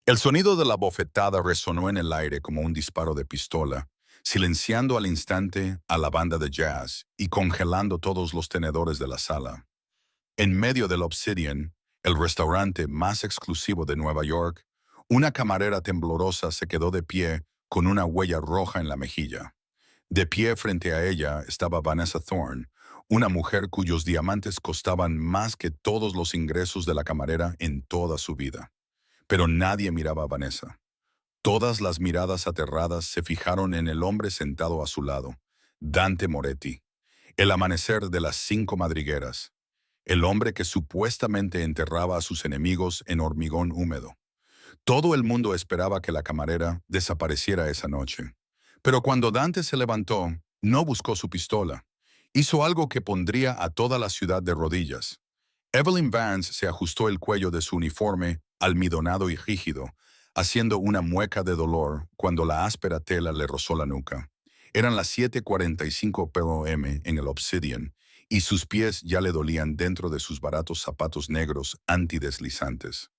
El sonido de la bofetada resonó en el aire como un disparo de pistola, silenciando al instante a la banda de jazz y congelando todos los tenedores de la sala. En medio del Obsidian, el restaurante más exclusivo de Nueva York, una camarera temblorosa se quedó de pie con una huella roja en la mejilla. De pie frente a ella estaba Vanessa Thorne, una mujer cuyos diamantes costaban más que todos los ingresos de la camarera en toda su vida. Pero nadie miraba a Vanessa. Todas las miradas aterradas se fijaron en el hombre sentado a su lado, Dante Moretti, el amanecer de las 5 madrigueras, el hombre que supuestamente enterraba a sus enemigos en hormigón húmedo. Todo el mundo esperaba que la camarera desapareciera esa noche. Pero cuando Dante se levantó, no buscó su pistola. Hizo algo que pondría a toda la ciudad de rodillas. Evelyn Vance se ajustó el cuello de su uniforme, almidonado y rígido, haciendo una mueca de dolor cuando la áspera tela le rozó la nuca. Eran las 7:45 p.m. en el Obsidian, y sus pies ya le dolían dentro de sus baratos zapatos negros antideslizantes.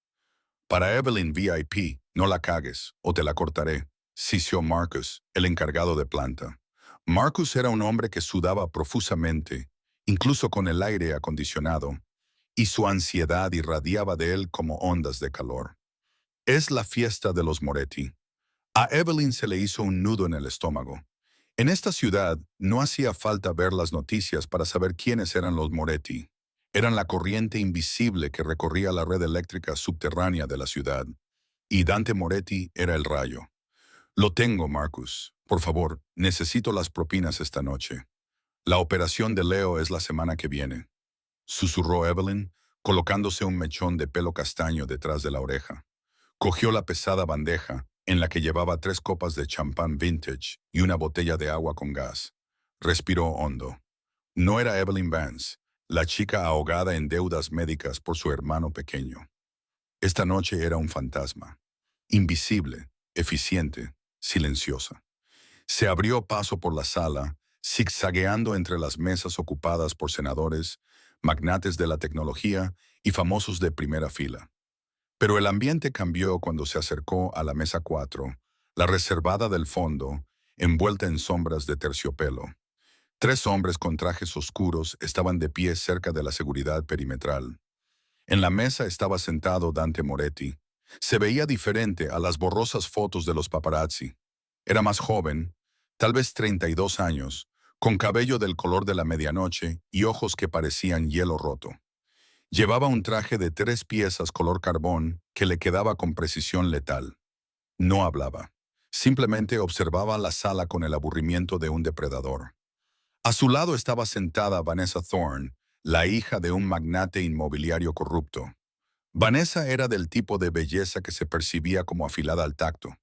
Para Evelyn VIP, no la cagues, o te la cortaré, sisió Marcus, el encargado de planta. Marcus era un hombre que sudaba profusamente, incluso con el aire acondicionado, y su ansiedad irradiaba de él como ondas de calor. Es la fiesta de los Moretti. A Evelyn se le hizo un nudo en el estómago. En esta ciudad no hacía falta ver las noticias para saber quiénes eran los Moretti. Eran la corriente invisible que recorría la red eléctrica subterránea de la ciudad. Y Dante Moretti era el rayo. Lo tengo, Marcus. Por favor, necesito las propinas esta noche. La operación de Leo es la semana que viene, susurró Evelyn, colocándose un mechón de pelo castaño detrás de la oreja. Cogió la pesada bandeja, en la que llevaba 3 copas de champán vintage y una botella de agua con gas. Respiró hondo. No era Evelyn Vance, la chica ahogada en deudas médicas por su hermano pequeño. Esta noche era un fantasma. Invisible, eficiente, silenciosa. Se abrió paso por la sala, zigzagueando entre las mesas ocupadas por senadores, magnates de la tecnología y famosos de primera fila. Pero el ambiente cambió cuando se acercó a la mesa 4, la reservada del fondo, envuelta en sombras de terciopelo. 3 hombres con trajes oscuros estaban de pie cerca de la seguridad perimetral. En la mesa estaba sentado Dante Moretti. Se veía diferente a las borrosas fotos de los paparazzi. Era más joven, tal vez 32 años, con cabello del color de la medianoche y ojos que parecían hielo roto. Llevaba un traje de 3 piezas color carbón que le quedaba con precisión letal. No hablaba. Simplemente observaba la sala con el aburrimiento de un depredador. A su lado estaba sentada Vanessa Thorne, la hija de un magnate inmobiliario corrupto. Vanessa era del tipo de belleza que se percibía como afilada al tacto.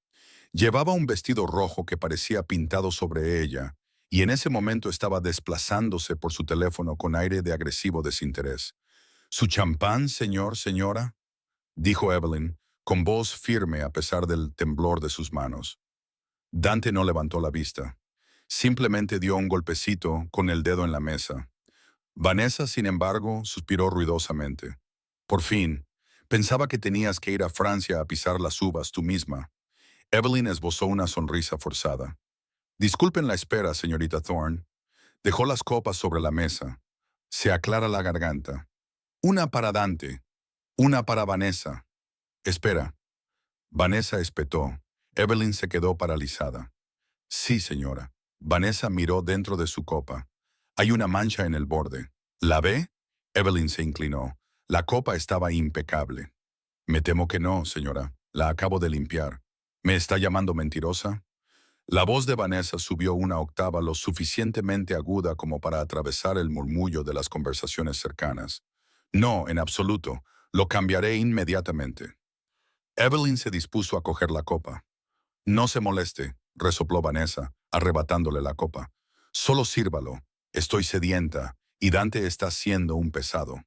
Llevaba un vestido rojo que parecía pintado sobre ella, y en ese momento estaba desplazándose por su teléfono con aire de agresivo desinterés. «¿Su champán, señor, señora?», dijo Evelyn, con voz firme a pesar del temblor de sus manos. Dante no levantó la vista. Simplemente dio un golpecito con el dedo en la mesa. Vanessa, sin embargo, suspiró ruidosamente. «Por fin, pensaba que tenías que ir a Francia a pisar las uvas tú misma». Evelyn esbozó una sonrisa forzada. «Disculpen la espera, señorita Thorne». Dejó las copas sobre la mesa. Se aclara la garganta. «Una para Dante. Una para Vanessa». «Espera». Vanessa espetó. Evelyn se quedó paralizada. «Sí, señora». Vanessa miró dentro de su copa. «Hay una mancha en el borde». «¿La ve?» Evelyn se inclinó. La copa estaba impecable. «Me temo que no, señora. La acabo de limpiar». «¿Me está llamando mentirosa?» La voz de Vanessa subió una octava lo suficientemente aguda como para atravesar el murmullo de las conversaciones cercanas. «No, en absoluto. Lo cambiaré inmediatamente». Evelyn se dispuso a coger la copa. «No se moleste», resopló Vanessa, arrebatándole la copa. «Solo sírvalo. Estoy sedienta, y Dante está siendo un pesado».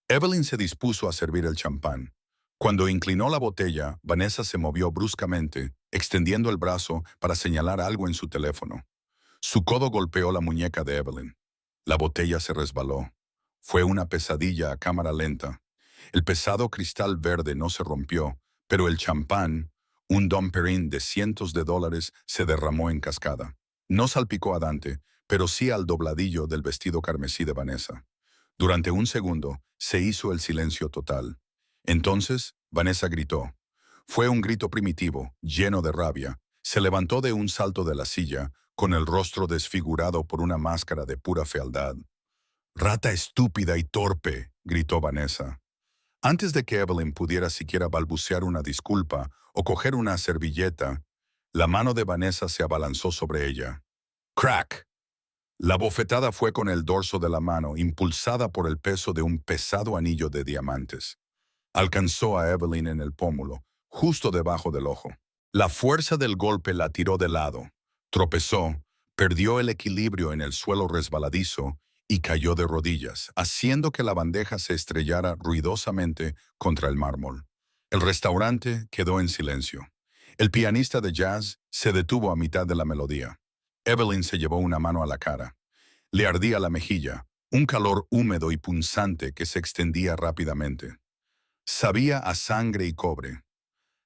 Evelyn se dispuso a servir el champán. Cuando inclinó la botella, Vanessa se movió bruscamente, extendiendo el brazo para señalar algo en su teléfono. Su codo golpeó la muñeca de Evelyn. La botella se resbaló. Fue una pesadilla a cámara lenta. El pesado cristal verde no se rompió, pero el champán, un Dom Perignon de cientos de dólares, se derramó en cascada. No salpicó a Dante, pero sí al dobladillo del vestido carmesí de Vanessa. Durante un segundo se hizo el silencio total. Entonces, Vanessa gritó. Fue un grito primitivo, lleno de rabia. Se levantó de un salto de la silla, con el rostro desfigurado por una máscara de pura fealdad. «Rata estúpida y torpe», gritó Vanessa. Antes de que Evelyn pudiera siquiera balbucear una disculpa o coger una servilleta, la mano de Vanessa se abalanzó sobre ella. ¡Crack! La bofetada fue con el dorso de la mano, impulsada por el peso de un pesado anillo de diamantes. Alcanzó a Evelyn en el pómulo, justo debajo del ojo. La fuerza del golpe la tiró de lado. Tropezó, perdió el equilibrio en el suelo resbaladizo y cayó de rodillas, haciendo que la bandeja se estrellara ruidosamente contra el mármol. El restaurante quedó en silencio. El pianista de jazz se detuvo a mitad de la melodía. Evelyn se llevó una mano a la cara. Le ardía la mejilla, un calor húmedo y punzante que se extendía rápidamente. Sabía a sangre y cobre.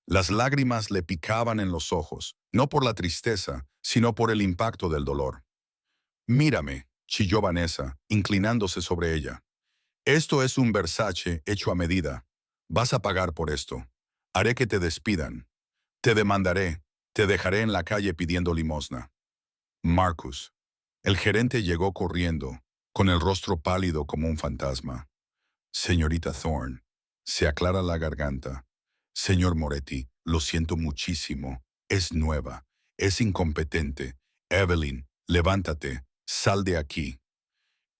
Las lágrimas le picaban en los ojos, no por la tristeza, sino por el impacto del dolor. «Mírame», chilló Vanessa, inclinándose sobre ella. «Esto es un Versace hecho a medida. Vas a pagar por esto. Haré que te despidan. Te demandaré. Te dejaré en la calle pidiendo limosna». Marcus. El gerente llegó corriendo, con el rostro pálido como un fantasma. «Señorita Thorne», se aclara la garganta. «Señor Moretti, lo siento muchísimo. Es nueva. Es incompetente. Evelyn, levántate. Sal de aquí».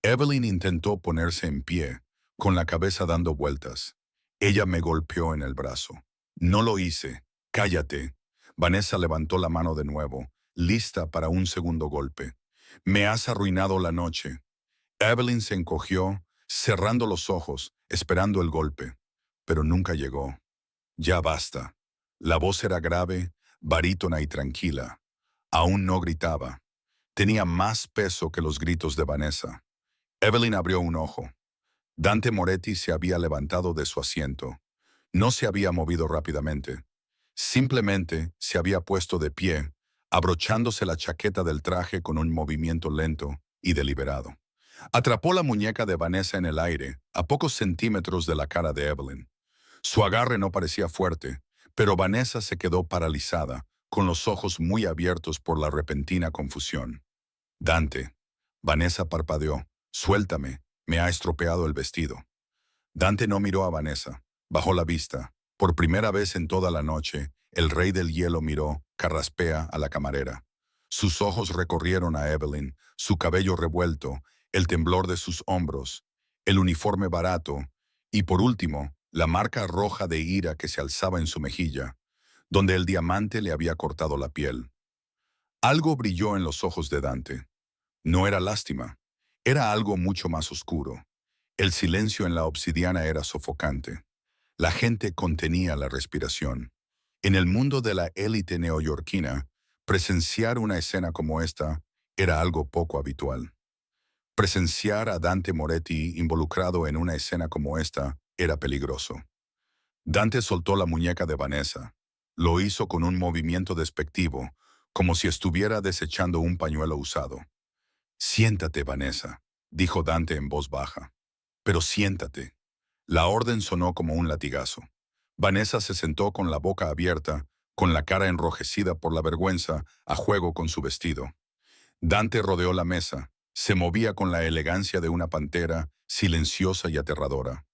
Evelyn intentó ponerse en pie, con la cabeza dando vueltas. Ella me golpeó en el brazo. «No lo hice. Cállate». Vanessa levantó la mano de nuevo, lista para un segundo golpe. «Me has arruinado la noche». Evelyn se encogió, cerrando los ojos, esperando el golpe, pero nunca llegó. «Ya basta». La voz era grave, barítona y tranquila. Aún no gritaba. Tenía más peso que los gritos de Vanessa. Evelyn abrió un ojo. Dante Moretti se había levantado de su asiento. No se había movido rápidamente. Simplemente se había puesto de pie, abrochándose la chaqueta del traje con un movimiento lento y deliberado. Atrapó la muñeca de Vanessa en el aire, a pocos centímetros de la cara de Evelyn. Su agarre no parecía fuerte, pero Vanessa se quedó paralizada, con los ojos muy abiertos por la repentina confusión. «Dante». Vanessa parpadeó. «Suéltame, me ha estropeado el vestido». Dante no miró a Vanessa, bajó la vista. Por primera vez en toda la noche, el rey del hielo miró, carraspea, a la camarera. Sus ojos recorrieron a Evelyn, su cabello revuelto, el temblor de sus hombros, el uniforme barato, y por último, la marca roja de ira que se alzaba en su mejilla, donde el diamante le había cortado la piel. Algo brilló en los ojos de Dante. No era lástima, era algo mucho más oscuro. El silencio en la obsidiana era sofocante. La gente contenía la respiración. En el mundo de la élite neoyorquina, presenciar una escena como esta era algo poco habitual. Presenciar a Dante Moretti involucrado en una escena como esta era peligroso. Dante soltó la muñeca de Vanessa. Lo hizo con un movimiento despectivo, como si estuviera desechando un pañuelo usado. «Siéntate, Vanessa», dijo Dante en voz baja. «Pero siéntate». La orden sonó como un latigazo. Vanessa se sentó con la boca abierta, con la cara enrojecida por la vergüenza, a juego con su vestido. Dante rodeó la mesa. Se movía con la elegancia de una pantera, silenciosa y aterradora.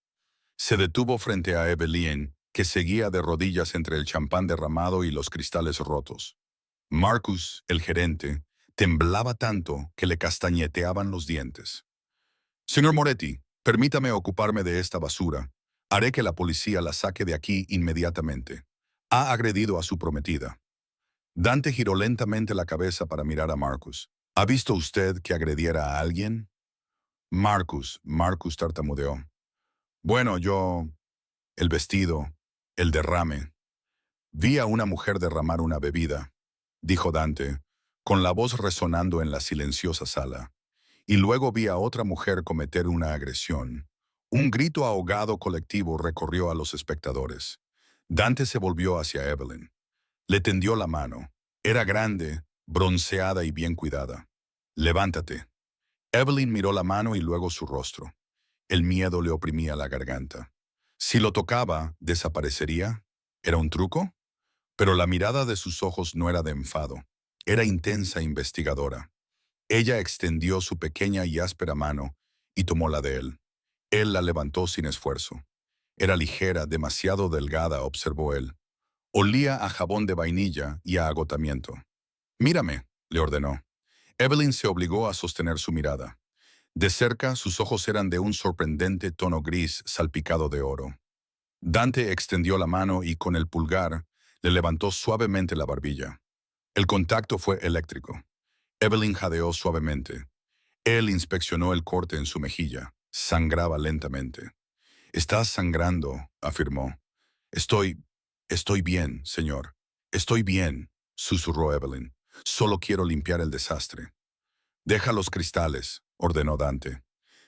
Se detuvo frente a Evelyn, que seguía de rodillas entre el champán derramado y los cristales rotos. Marcus, el gerente, temblaba tanto que le castañeteaban los dientes. «Señor Moretti, permítame ocuparme de esta basura. Haré que la policía la saque de aquí inmediatamente. Ha agredido a su prometida». Dante giró lentamente la cabeza para mirar a Marcus. «¿Ha visto usted que agrediera a alguien?» Marcus tartamudeó. «Bueno, el vestido, el derrame. Vi a una mujer derramar una bebida», dijo Dante, con la voz resonando en la silenciosa sala. «Y luego vi a otra mujer cometer una agresión». Un grito ahogado colectivo recorrió a los espectadores. Dante se volvió hacia Evelyn. Le tendió la mano. Era grande, bronceada y bien cuidada. Levántate. Evelyn miró la mano y luego su rostro. El miedo le oprimía la garganta. Si lo tocaba, ¿desaparecería? ¿Era un truco? Pero la mirada de sus ojos no era de enfado. Era intensa e investigadora. Ella extendió su pequeña y áspera mano y tomó la de él. Él la levantó sin esfuerzo. Era ligera, demasiado delgada, observó él. Olía a jabón de vainilla y a agotamiento. Mírame, le ordenó. Evelyn se obligó a sostener su mirada. De cerca, sus ojos eran de un sorprendente tono gris salpicado de oro. Dante extendió la mano y con el pulgar le levantó suavemente la barbilla. El contacto fue eléctrico. Evelyn jadeó suavemente. Él inspeccionó el corte en su mejilla. Sangraba lentamente. «Estás sangrando», afirmó. Estoy bien, señor. Estoy bien», susurró Evelyn. «Solo quiero limpiar el desastre». «Deja los cristales», ordenó Dante.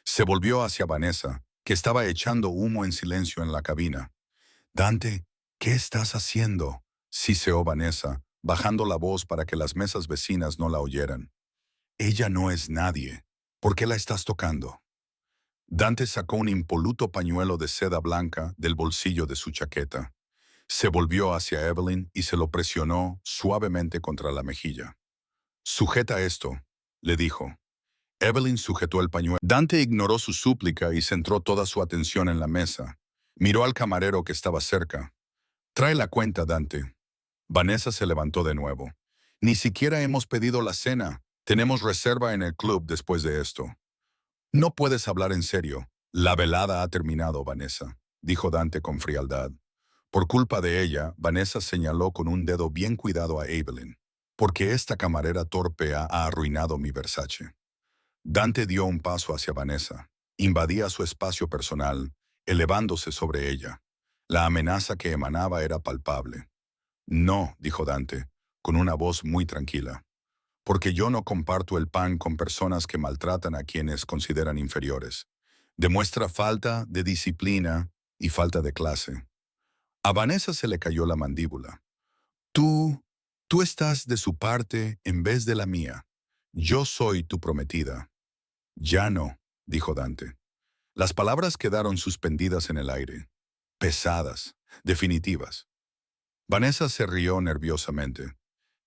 Se volvió hacia Vanessa, que estaba echando humo en silencio en la cabina. «Dante, ¿qué estás haciendo?», siseó Vanessa, bajando la voz para que las mesas vecinas no la oyeran. «Ella no es nadie. ¿Por qué la estás tocando?». Dante sacó un impoluto pañuelo de seda blanca del bolsillo de su chaqueta. Se volvió hacia Evelyn y se lo presionó suavemente contra la mejilla. «Sujeta esto», le dijo. Evelyn sujetó el pañuelo. Dante ignoró su súplica y centró toda su atención en la mesa. Miró al camarero que estaba cerca. «Trae la cuenta, Dante». Vanessa se levantó de nuevo. «Ni siquiera hemos pedido la cena. Tenemos reserva en el club después de esto». «No puedes hablar en serio. La velada ha terminado, Vanessa», dijo Dante con frialdad. Por culpa de ella, Vanessa señaló con un dedo bien cuidado a Evelyn. «Porque esta camarera torpe ha arruinado mi Versace». Dante dio un paso hacia Vanessa. Invadía su espacio personal, elevándose sobre ella. La amenaza que emanaba era palpable. «No», dijo Dante, con una voz muy tranquila. «Porque yo no comparto el pan con personas que maltratan a quienes consideran inferiores. Demuestra falta de disciplina y falta de clase». A Vanessa se le cayó la mandíbula. Tú estás de su parte en vez de la mía. Yo soy tu prometida». «Ya no», dijo Dante. Las palabras quedaron suspendidas en el aire. Pesadas, definitivas. Vanessa se rió nerviosamente.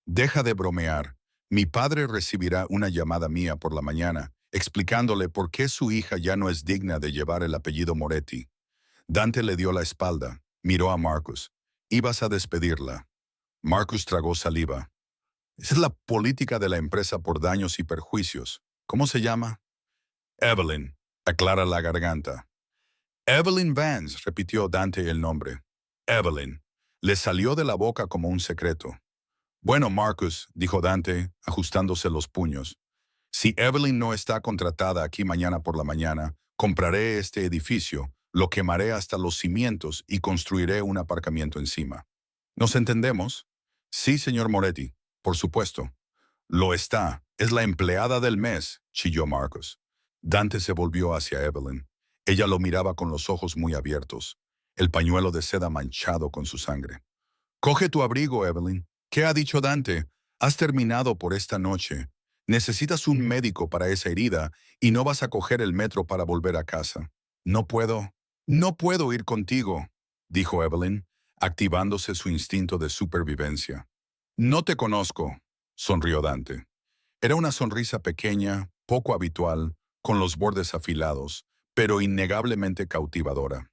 «Deja de bromear. Mi padre recibirá una llamada mía por la mañana, explicándole por qué su hija ya no es digna de llevar el apellido Moretti». Dante le dio la espalda. Miró a Marcus. «Ibas a despedirla». Marcus tragó saliva. «Esa es la política de la empresa por daños y perjuicios. ¿Cómo se llama?» «Evelyn», aclara la garganta. «Evelyn Vance», repitió Dante el nombre. «Evelyn». Le salió de la boca como un secreto. «Bueno, Marcus», dijo Dante, ajustándose los puños. «Si Evelyn no está contratada aquí mañana por la mañana, compraré este edificio, lo quemaré hasta los cimientos y construiré un aparcamiento encima. ¿Nos entendemos?» «Sí, señor Moretti, por supuesto». «Lo está. Es la empleada del mes», chilló Marcus. Dante se volvió hacia Evelyn. Ella lo miraba con los ojos muy abiertos, el pañuelo de seda manchado con su sangre. «Coge tu abrigo, Evelyn». «¿Qué ha dicho Dante? Has terminado por esta noche. Necesitas un médico para esa herida y no vas a coger el metro para volver a casa». «No puedo ir contigo», dijo Evelyn, activándose su instinto de supervivencia. «No te conozco», sonrió Dante. Era una sonrisa pequeña, poco habitual, con los bordes afilados, pero innegablemente cautivadora.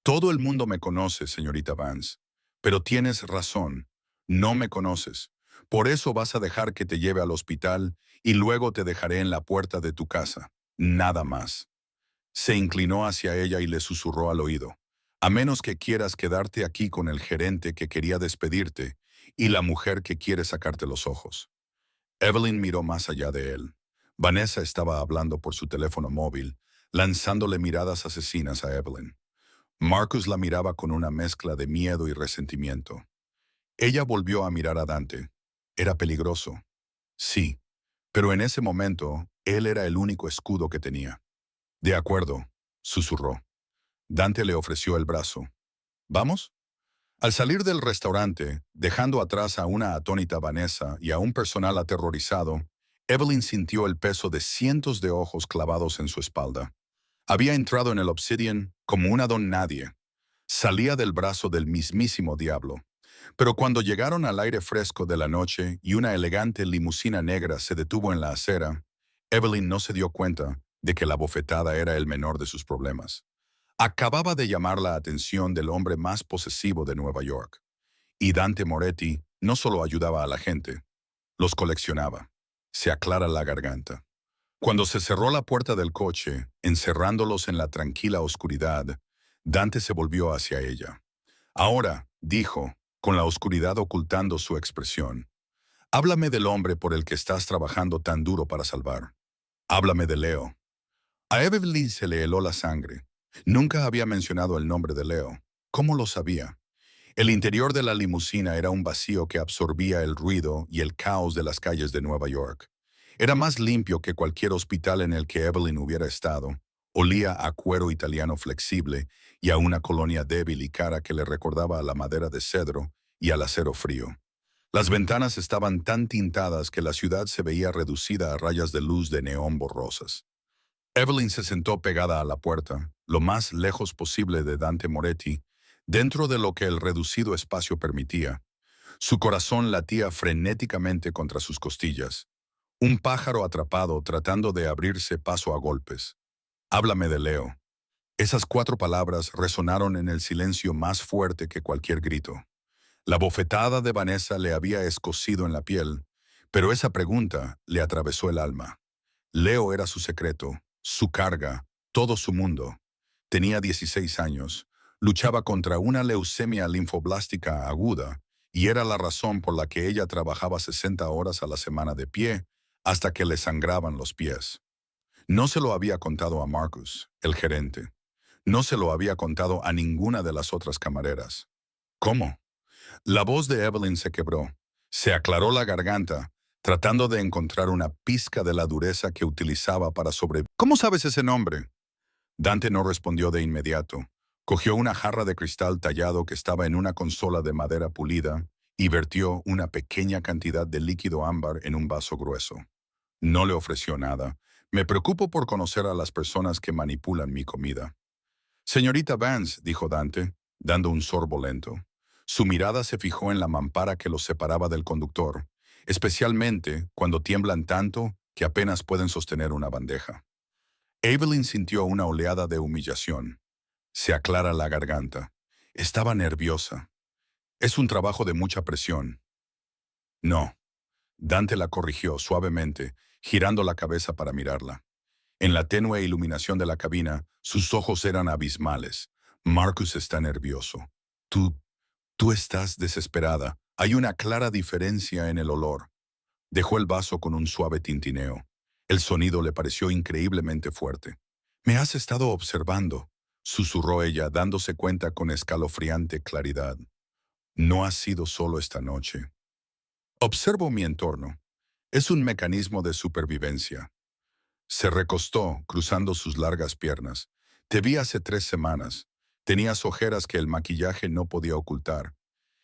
«Todo el mundo me conoce, señorita Vance. Pero tienes razón. No me conoces. Por eso vas a dejar que te lleve al hospital y luego te dejaré en la puerta de tu casa. Nada más». Se inclinó hacia ella y le susurró al oído. «A menos que quieras quedarte aquí con el gerente que quería despedirte y la mujer que quiere sacarte los ojos». Evelyn miró más allá de él. Vanessa estaba hablando por su teléfono móvil, lanzándole miradas asesinas a Evelyn. Marcus la miraba con una mezcla de miedo y resentimiento. Ella volvió a mirar a Dante. Era peligroso. Sí, pero en ese momento, él era el único escudo que tenía. «De acuerdo», susurró. Dante le ofreció el brazo. «¿Vamos?» Al salir del restaurante, dejando atrás a una atónita Vanessa y a un personal aterrorizado, Evelyn sintió el peso de cientos de ojos clavados en su espalda. Había entrado en el Obsidian como una don nadie. Salía del brazo del mismísimo diablo. Pero cuando llegaron al aire fresco de la noche y una elegante limusina negra se detuvo en la acera, Evelyn no se dio cuenta de que la bofetada era el menor de sus problemas. Acababa de llamar la atención del hombre más posesivo de Nueva York. Y Dante Moretti no solo ayudaba a la gente, los coleccionaba. Se aclara la garganta. Cuando se cerró la puerta del coche, encerrándolos en la tranquila oscuridad, Dante se volvió hacia ella. Ahora, dijo, con la oscuridad ocultando su expresión, háblame del hombre por el que estás trabajando tan duro para salvar. Háblame de Leo. A Evelyn se le heló la sangre. Nunca había mencionado el nombre de Leo. ¿Cómo lo sabía? El interior de la limusina era un vacío que absorbía el ruido y el caos de las calles de Nueva York. Era más limpio que cualquier hospital en el que Evelyn hubiera estado. Olía a cuero italiano flexible y a una colonia débil y cara que le recordaba a la madera de cedro y al acero frío. Las ventanas estaban tan tintadas que la ciudad se veía reducida a rayas de luz de neón borrosas. Evelyn se sentó pegada a la puerta, lo más lejos posible de Dante Moretti, dentro de lo que el reducido espacio permitía. Su corazón latía frenéticamente contra sus costillas. Un pájaro atrapado tratando de abrirse paso a golpes. Háblame de Leo. Esas 4 palabras resonaron en el silencio más fuerte que cualquier grito. La bofetada de Vanessa le había escocido en la piel, pero esa pregunta le atravesó el alma. Leo era su secreto, su carga, todo su mundo. Tenía 16 años, luchaba contra una leucemia linfoblástica aguda y era la razón por la que ella trabajaba 60 horas a la semana de pie hasta que le sangraban los pies. No se lo había contado a Marcus, el gerente. No se lo había contado a ninguna de las otras camareras. ¿Cómo? La voz de Evelyn se quebró. Se aclaró la garganta, tratando de encontrar una pizca de la dureza que utilizaba para sobrevivir. ¿Cómo sabes ese nombre? Dante no respondió de inmediato. Cogió una jarra de cristal tallado que estaba en una consola de madera pulida y vertió una pequeña cantidad de líquido ámbar en un vaso grueso. No le ofreció nada. Me preocupo por conocer a las personas que manipulan mi comida. Señorita Vance, dijo Dante, dando un sorbo lento. Su mirada se fijó en la mampara que los separaba del conductor, especialmente cuando tiemblan tanto que apenas pueden sostener una bandeja. Evelyn sintió una oleada de humillación. Se aclara la garganta. Estaba nerviosa. Es un trabajo de mucha presión. No. Dante la corrigió suavemente, girando la cabeza para mirarla. En la tenue iluminación de la cabina, sus ojos eran abismales. Marcus está nervioso. Tú, tú estás desesperada. Hay una clara diferencia en el olor. Dejó el vaso con un suave tintineo. El sonido le pareció increíblemente fuerte. Me has estado observando, susurró ella, dándose cuenta con escalofriante claridad. No ha sido solo esta noche. Observo mi entorno. Es un mecanismo de supervivencia. Se recostó, cruzando sus largas piernas. Te vi hace 3 semanas. Tenías ojeras que el maquillaje no podía ocultar.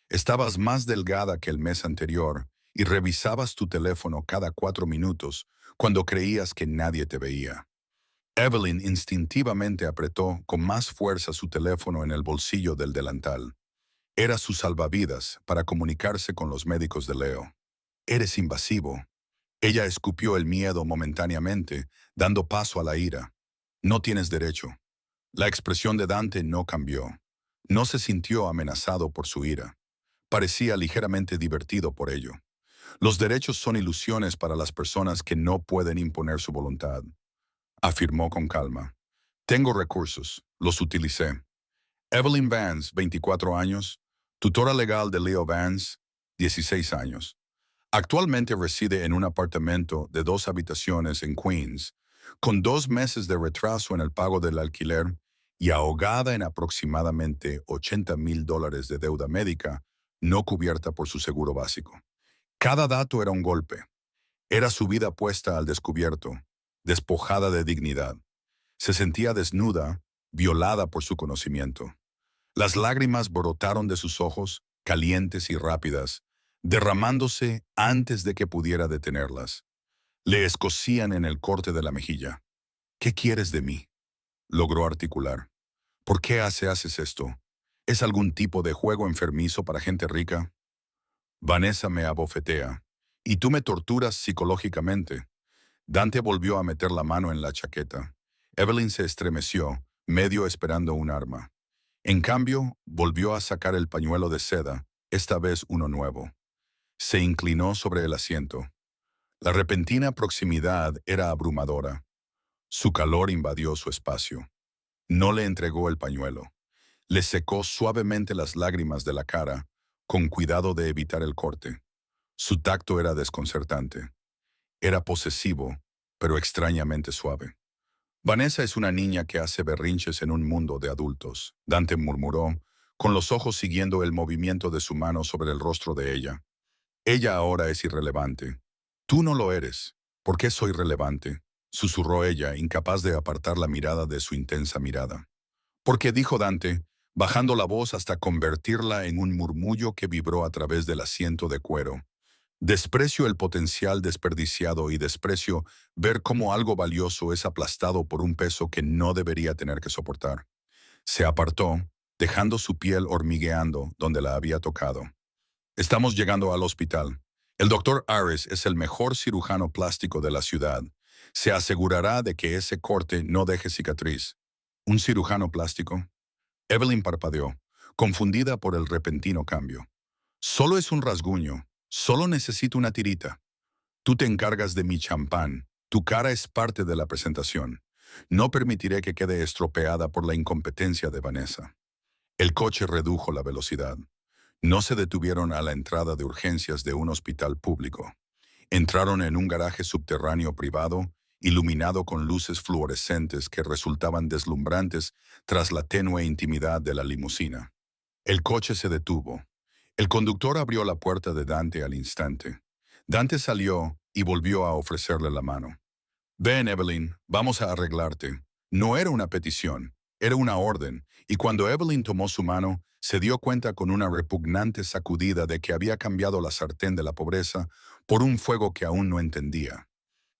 Estabas más delgada que el mes anterior y revisabas tu teléfono cada 4 minutos cuando creías que nadie te veía. Evelyn instintivamente apretó con más fuerza su teléfono en el bolsillo del delantal. Era su salvavidas para comunicarse con los médicos de Leo. Eres invasivo. Ella escupió el miedo momentáneamente, dando paso a la ira. No tienes derecho. La expresión de Dante no cambió. No se sintió amenazado por su ira. Parecía ligeramente divertido por ello. Los derechos son ilusiones para las personas que no pueden imponer su voluntad, afirmó con calma. Tengo recursos, los utilicé. Evelyn Vance, 24 años, tutora legal de Leo Vance, 16 años. Actualmente reside en un apartamento de 2 habitaciones en Queens, con 2 meses de retraso en el pago del alquiler y ahogada en aproximadamente $80,000 de deuda médica no cubierta por su seguro básico. Cada dato era un golpe. Era su vida puesta al descubierto, despojada de dignidad. Se sentía desnuda, violada por su conocimiento. Las lágrimas brotaron de sus ojos, calientes y rápidas, derramándose antes de que pudiera detenerlas. Le escocían en el corte de la mejilla. ¿Qué quieres de mí? Logró articular. ¿Por qué haces esto? ¿Es algún tipo de juego enfermizo para gente rica? Vanessa me abofetea. Y tú me torturas psicológicamente. Dante volvió a meter la mano en la chaqueta. Evelyn se estremeció, medio esperando un arma. En cambio, volvió a sacar el pañuelo de seda, esta vez uno nuevo. Se inclinó sobre el asiento. La repentina proximidad era abrumadora. Su calor invadió su espacio. No le entregó el pañuelo. Le secó suavemente las lágrimas de la cara, con cuidado de evitar el corte. Su tacto era desconcertante. Era posesivo, pero extrañamente suave. Vanessa es una niña que hace berrinches en un mundo de adultos, Dante murmuró, con los ojos siguiendo el movimiento de su mano sobre el rostro de ella. Ella ahora es irrelevante. Tú no lo eres. ¿Por qué soy relevante? Susurró ella, incapaz de apartar la mirada de su intensa mirada. Porque dijo Dante, bajando la voz hasta convertirla en un murmullo que vibró a través del asiento de cuero. Desprecio el potencial desperdiciado y desprecio ver cómo algo valioso es aplastado por un peso que no debería tener que soportar. Se apartó, dejando su piel hormigueando donde la había tocado. Estamos llegando al hospital. El doctor Ares es el mejor cirujano plástico de la ciudad. Se asegurará de que ese corte no deje cicatriz. ¿Un cirujano plástico? Evelyn parpadeó, confundida por el repentino cambio. Solo es un rasguño. Solo necesito una tirita. Tú te encargas de mi champán. Tu cara es parte de la presentación. No permitiré que quede estropeada por la incompetencia de Vanessa. El coche redujo la velocidad. No se detuvieron a la entrada de urgencias de un hospital público. Entraron en un garaje subterráneo privado, iluminado con luces fluorescentes que resultaban deslumbrantes tras la tenue intimidad de la limusina. El coche se detuvo. El conductor abrió la puerta de Dante al instante. Dante salió y volvió a ofrecerle la mano. Ven, Evelyn, vamos a arreglarte. No era una petición, era una orden, y cuando Evelyn tomó su mano, se dio cuenta con una repugnante sacudida de que había cambiado la sartén de la pobreza por un fuego que aún no entendía.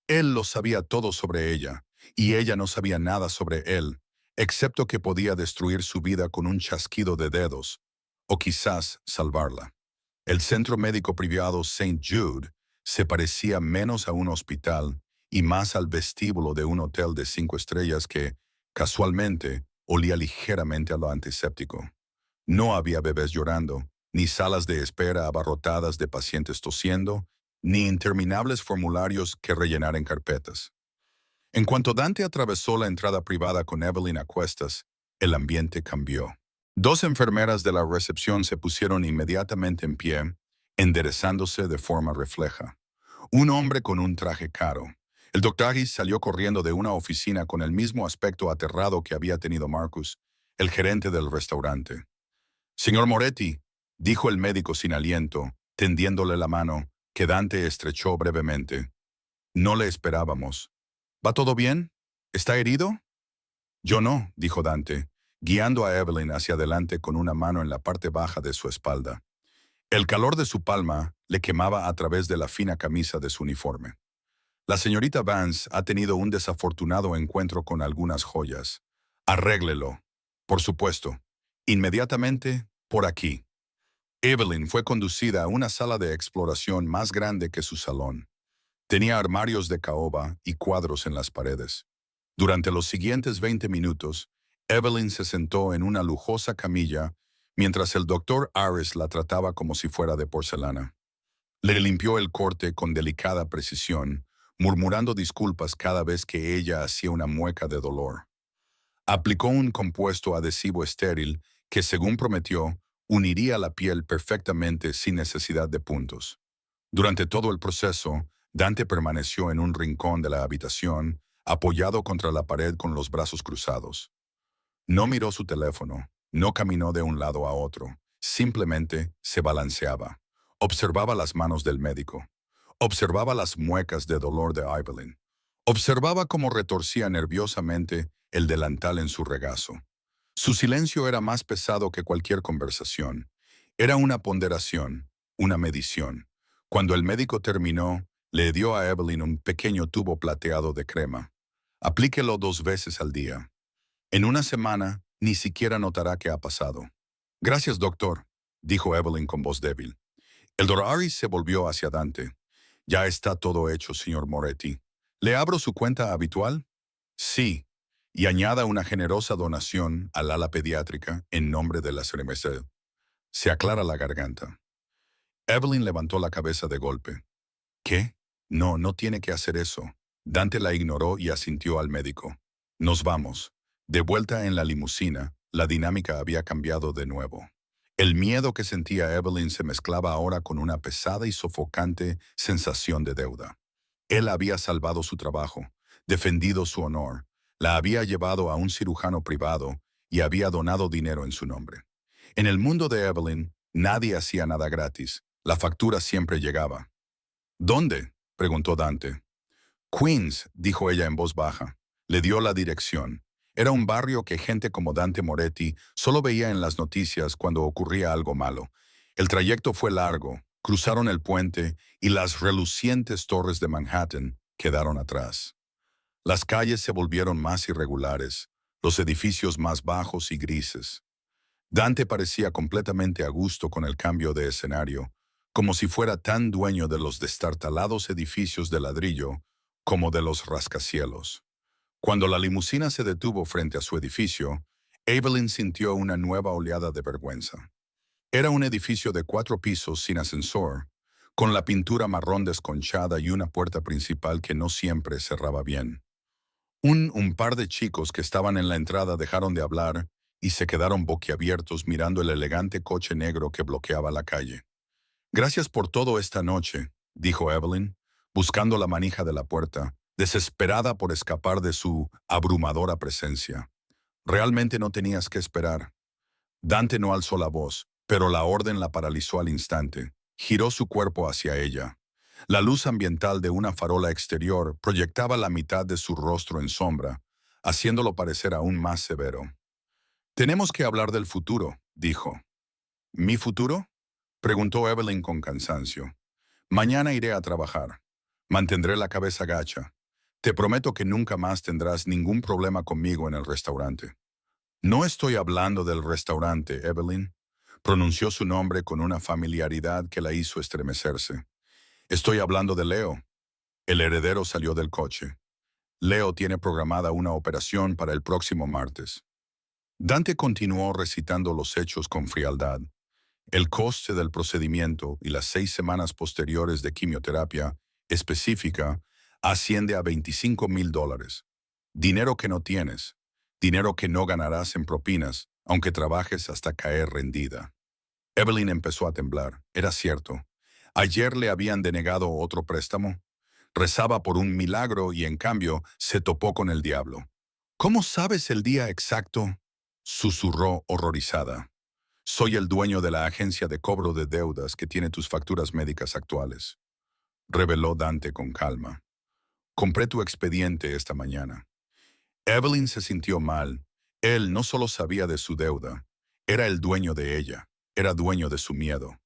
Él lo sabía todo sobre ella, y ella no sabía nada sobre él, excepto que podía destruir su vida con un chasquido de dedos, o quizás salvarla. El centro médico privado St. Jude se parecía menos a un hospital y más al vestíbulo de un hotel de 5 estrellas que, casualmente, olía ligeramente a lo antiséptico. No había bebés llorando, ni salas de espera abarrotadas de pacientes tosiendo, ni interminables formularios que rellenar en carpetas. En cuanto Dante atravesó la entrada privada con Evelyn a cuestas, el ambiente cambió. Dos enfermeras de la recepción se pusieron inmediatamente en pie, enderezándose de forma refleja. Un hombre con un traje caro. El doctor Agis salió corriendo de una oficina con el mismo aspecto aterrado que había tenido Marcus, el gerente del restaurante. Señor Moretti, dijo el médico sin aliento, tendiéndole la mano, que Dante estrechó brevemente. No le esperábamos. ¿Va todo bien? ¿Está herido? Yo no, dijo Dante, guiando a Evelyn hacia adelante con una mano en la parte baja de su espalda. El calor de su palma le quemaba a través de la fina camisa de su uniforme. La señorita Vance ha tenido un desafortunado encuentro con algunas joyas. Arréglelo. Por supuesto. Inmediatamente, por aquí. Evelyn fue conducida a una sala de exploración más grande que su salón. Tenía armarios de caoba y cuadros en las paredes. Durante los siguientes 20 minutos, Evelyn se sentó en una lujosa camilla mientras el doctor Ares la trataba como si fuera de porcelana. Le limpió el corte con delicada precisión, murmurando disculpas cada vez que ella hacía una mueca de dolor. Aplicó un compuesto adhesivo estéril que, según prometió, uniría la piel perfectamente sin necesidad de puntos. Durante todo el proceso, Dante permaneció en un rincón de la habitación, apoyado contra la pared con los brazos cruzados. No miró su teléfono, no caminó de un lado a otro, simplemente se balanceaba. Observaba las manos del médico. Observaba las muecas de dolor de Evelyn. Observaba cómo retorcía nerviosamente el delantal en su regazo. Su silencio era más pesado que cualquier conversación. Era una ponderación, una medición. Cuando el médico terminó, le dio a Evelyn un pequeño tubo plateado de crema. Aplíquelo 2 veces al día. En una semana, ni siquiera notará qué ha pasado. Gracias, doctor, dijo Evelyn con voz débil. El Dr. se volvió hacia Dante. Ya está todo hecho, señor Moretti. ¿Le abro su cuenta habitual? Sí. Y añada una generosa donación al ala pediátrica en nombre de la CRMC. Se aclara la garganta. Evelyn levantó la cabeza de golpe. ¿Qué? No, no tiene que hacer eso. Dante la ignoró y asintió al médico. Nos vamos. De vuelta en la limusina, la dinámica había cambiado de nuevo. El miedo que sentía Evelyn se mezclaba ahora con una pesada y sofocante sensación de deuda. Él había salvado su trabajo, defendido su honor, la había llevado a un cirujano privado y había donado dinero en su nombre. En el mundo de Evelyn, nadie hacía nada gratis. La factura siempre llegaba. ¿Dónde? Preguntó Dante. Queens, dijo ella en voz baja. Le dio la dirección. Era un barrio que gente como Dante Moretti solo veía en las noticias cuando ocurría algo malo. El trayecto fue largo, cruzaron el puente y las relucientes torres de Manhattan quedaron atrás. Las calles se volvieron más irregulares, los edificios más bajos y grises. Dante parecía completamente a gusto con el cambio de escenario, como si fuera tan dueño de los destartalados edificios de ladrillo como de los rascacielos. Cuando la limusina se detuvo frente a su edificio, Evelyn sintió una nueva oleada de vergüenza. Era un edificio de 4 pisos sin ascensor, con la pintura marrón desconchada y una puerta principal que no siempre cerraba bien. Un par de chicos que estaban en la entrada dejaron de hablar y se quedaron boquiabiertos mirando el elegante coche negro que bloqueaba la calle. Gracias por todo esta noche, dijo Evelyn, buscando la manija de la puerta, desesperada por escapar de su abrumadora presencia. Realmente no tenías que esperar. Dante no alzó la voz, pero la orden la paralizó al instante. Giró su cuerpo hacia ella. La luz ambiental de una farola exterior proyectaba la mitad de su rostro en sombra, haciéndolo parecer aún más severo. Tenemos que hablar del futuro, dijo. ¿Mi futuro? Preguntó Evelyn con cansancio. Mañana iré a trabajar. Mantendré la cabeza gacha. Te prometo que nunca más tendrás ningún problema conmigo en el restaurante. No estoy hablando del restaurante, Evelyn. Pronunció su nombre con una familiaridad que la hizo estremecerse. Estoy hablando de Leo. El heredero salió del coche. Leo tiene programada una operación para el próximo martes. Dante continuó recitando los hechos con frialdad. El coste del procedimiento y las 6 semanas posteriores de quimioterapia específica asciende a $25,000. Dinero que no tienes, dinero que no ganarás en propinas, aunque trabajes hasta caer rendida. Evelyn empezó a temblar. Era cierto. Ayer le habían denegado otro préstamo. Rezaba por un milagro y en cambio se topó con el diablo. ¿Cómo sabes el día exacto? Susurró horrorizada. Soy el dueño de la agencia de cobro de deudas que tiene tus facturas médicas actuales, reveló Dante con calma. Compré tu expediente esta mañana. Evelyn se sintió mal. Él no solo sabía de su deuda, era el dueño de ella, era dueño de su miedo.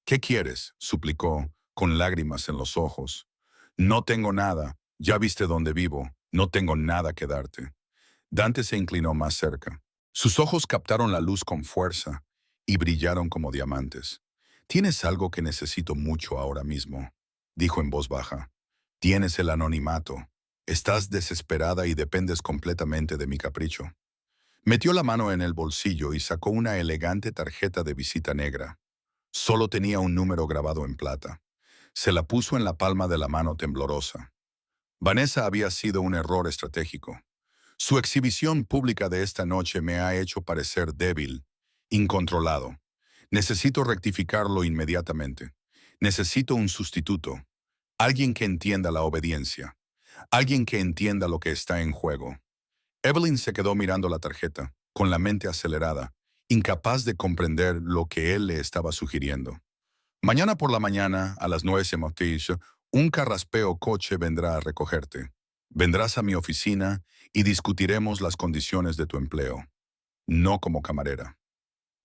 ¿Qué quieres?, suplicó, con lágrimas en los ojos. No tengo nada, ya viste dónde vivo, no tengo nada que darte. Dante se inclinó más cerca. Sus ojos captaron la luz con fuerza y brillaron como diamantes. Tienes algo que necesito mucho ahora mismo, dijo en voz baja. Tienes el anonimato. Estás desesperada y dependes completamente de mi capricho. Metió la mano en el bolsillo y sacó una elegante tarjeta de visita negra. Solo tenía un número grabado en plata. Se la puso en la palma de la mano temblorosa. Vanessa había sido un error estratégico. Su exhibición pública de esta noche me ha hecho parecer débil, incontrolado. Necesito rectificarlo inmediatamente. Necesito un sustituto. Alguien que entienda la obediencia. Alguien que entienda lo que está en juego. Evelyn se quedó mirando la tarjeta, con la mente acelerada, incapaz de comprender lo que él le estaba sugiriendo. Mañana por la mañana, a las 9:00, un carraspeo coche vendrá a recogerte. Vendrás a mi oficina y discutiremos las condiciones de tu empleo. no como camarera.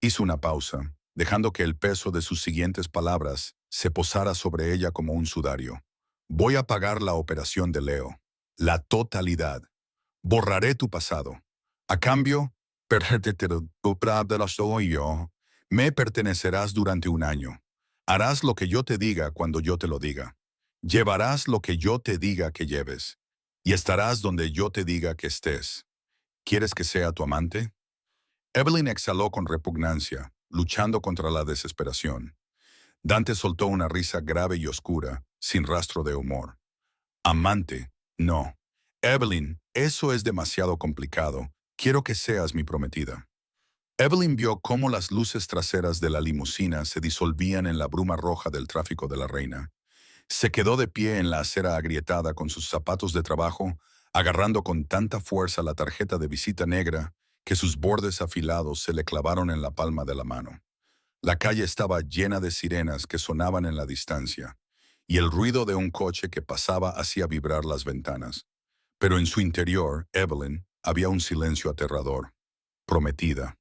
Hizo una pausa, dejando que el peso de sus siguientes palabras se posara sobre ella como un sudario. Voy a pagar la operación de Leo. La totalidad. Borraré tu pasado. A cambio, yo. Me pertenecerás durante un año. Harás lo que yo te diga cuando yo te lo diga. Llevarás lo que yo te diga que lleves. Y estarás donde yo te diga que estés. ¿Quieres que sea tu amante? Evelyn exhaló con repugnancia, luchando contra la desesperación. Dante soltó una risa grave y oscura, sin rastro de humor. Amante, no. Evelyn, eso es demasiado complicado. Quiero que seas mi prometida. Evelyn vio cómo las luces traseras de la limusina se disolvían en la bruma roja del tráfico de la reina. Se quedó de pie en la acera agrietada con sus zapatos de trabajo, agarrando con tanta fuerza la tarjeta de visita negra que sus bordes afilados se le clavaron en la palma de la mano. La calle estaba llena de sirenas que sonaban en la distancia, y el ruido de un coche que pasaba hacía vibrar las ventanas. Pero en su interior, Evelyn, había un silencio aterrador. Prometida.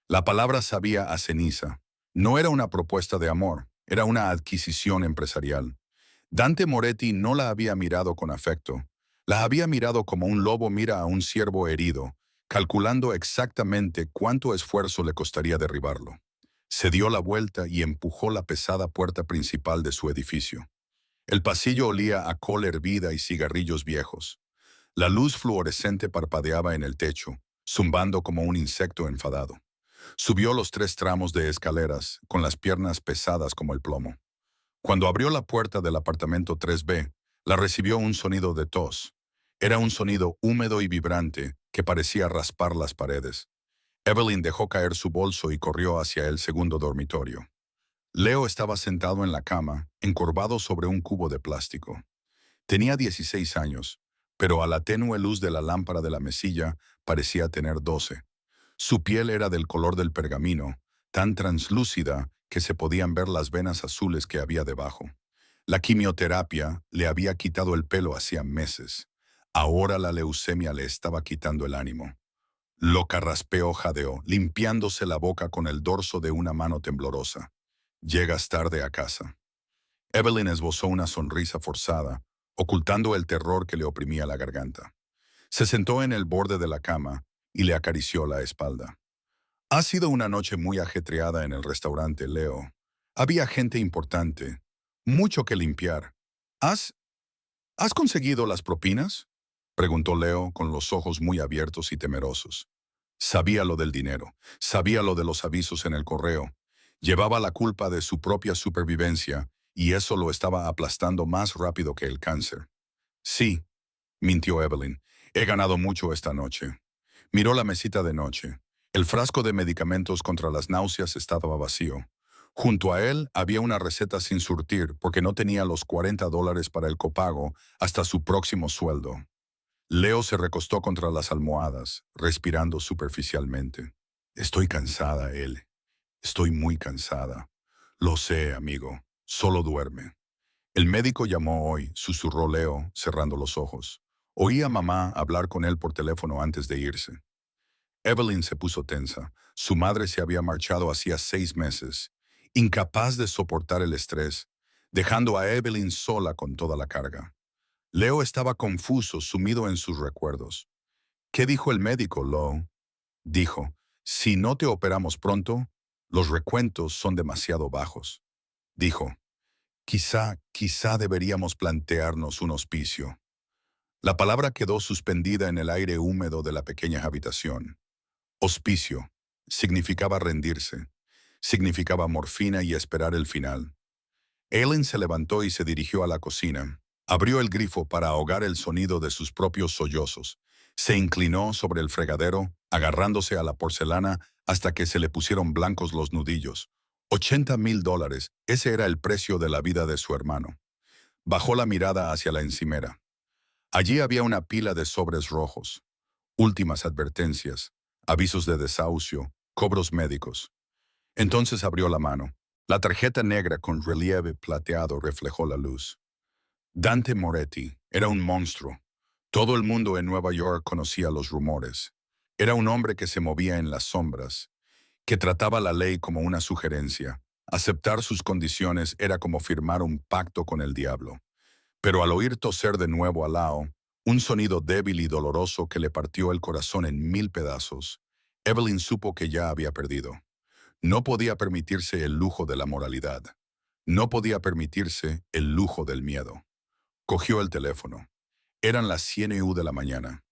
La palabra sabía a ceniza. No era una propuesta de amor, era una adquisición empresarial. Dante Moretti no la había mirado con afecto. La había mirado como un lobo mira a un ciervo herido, calculando exactamente cuánto esfuerzo le costaría derribarlo. Se dio la vuelta y empujó la pesada puerta principal de su edificio. El pasillo olía a col hervida y cigarrillos viejos. La luz fluorescente parpadeaba en el techo, zumbando como un insecto enfadado. Subió los 3 tramos de escaleras, con las piernas pesadas como el plomo. Cuando abrió la puerta del apartamento 3B, la recibió un sonido de tos. Era un sonido húmedo y vibrante que parecía raspar las paredes. Evelyn dejó caer su bolso y corrió hacia el segundo dormitorio. Leo estaba sentado en la cama, encorvado sobre un cubo de plástico. Tenía 16 años, pero a la tenue luz de la lámpara de la mesilla parecía tener 12. Su piel era del color del pergamino, tan translúcida que se podían ver las venas azules que había debajo. La quimioterapia le había quitado el pelo hacía meses. Ahora la leucemia le estaba quitando el ánimo. Lo carraspeó jadeó, limpiándose la boca con el dorso de una mano temblorosa. Llegas tarde a casa. Evelyn esbozó una sonrisa forzada, ocultando el terror que le oprimía la garganta. Se sentó en el borde de la cama y le acarició la espalda. Ha sido una noche muy ajetreada en el restaurante, Leo. Había gente importante, mucho que limpiar. ¿Has, ¿Has conseguido las propinas? Preguntó Leo con los ojos muy abiertos y temerosos. Sabía lo del dinero, sabía lo de los avisos en el correo. Llevaba la culpa de su propia supervivencia y eso lo estaba aplastando más rápido que el cáncer. Sí, mintió Evelyn. He ganado mucho esta noche. Miró la mesita de noche. El frasco de medicamentos contra las náuseas estaba vacío. Junto a él había una receta sin surtir porque no tenía los $40 para el copago hasta su próximo sueldo. Leo se recostó contra las almohadas, respirando superficialmente. Estoy cansada, él. Estoy muy cansada. Lo sé, amigo. Solo duerme. El médico llamó hoy, susurró Leo, cerrando los ojos. Oí a mamá hablar con él por teléfono antes de irse. Evelyn se puso tensa. Su madre se había marchado hacía 6 meses, incapaz de soportar el estrés, dejando a Evelyn sola con toda la carga. Leo estaba confuso, sumido en sus recuerdos. ¿Qué dijo el médico, Lo? Dijo, si no te operamos pronto, los recuentos son demasiado bajos. Dijo, quizá deberíamos plantearnos un hospicio. La palabra quedó suspendida en el aire húmedo de la pequeña habitación. Hospicio. Significaba rendirse. Significaba morfina y esperar el final. Ellen se levantó y se dirigió a la cocina. Abrió el grifo para ahogar el sonido de sus propios sollozos. Se inclinó sobre el fregadero, agarrándose a la porcelana hasta que se le pusieron blancos los nudillos. $80,000, ese era el precio de la vida de su hermano. Bajó la mirada hacia la encimera. Allí había una pila de sobres rojos. Últimas advertencias, avisos de desahucio, cobros médicos. Entonces abrió la mano. La tarjeta negra con relieve plateado reflejó la luz. Dante Moretti era un monstruo. Todo el mundo en Nueva York conocía los rumores. Era un hombre que se movía en las sombras, que trataba la ley como una sugerencia. Aceptar sus condiciones era como firmar un pacto con el diablo. Pero al oír toser de nuevo a Lao, un sonido débil y doloroso que le partió el corazón en 1000 pedazos, Evelyn supo que ya había perdido. No podía permitirse el lujo de la moralidad. No podía permitirse el lujo del miedo. Cogió el teléfono. Eran las 100 de la mañana.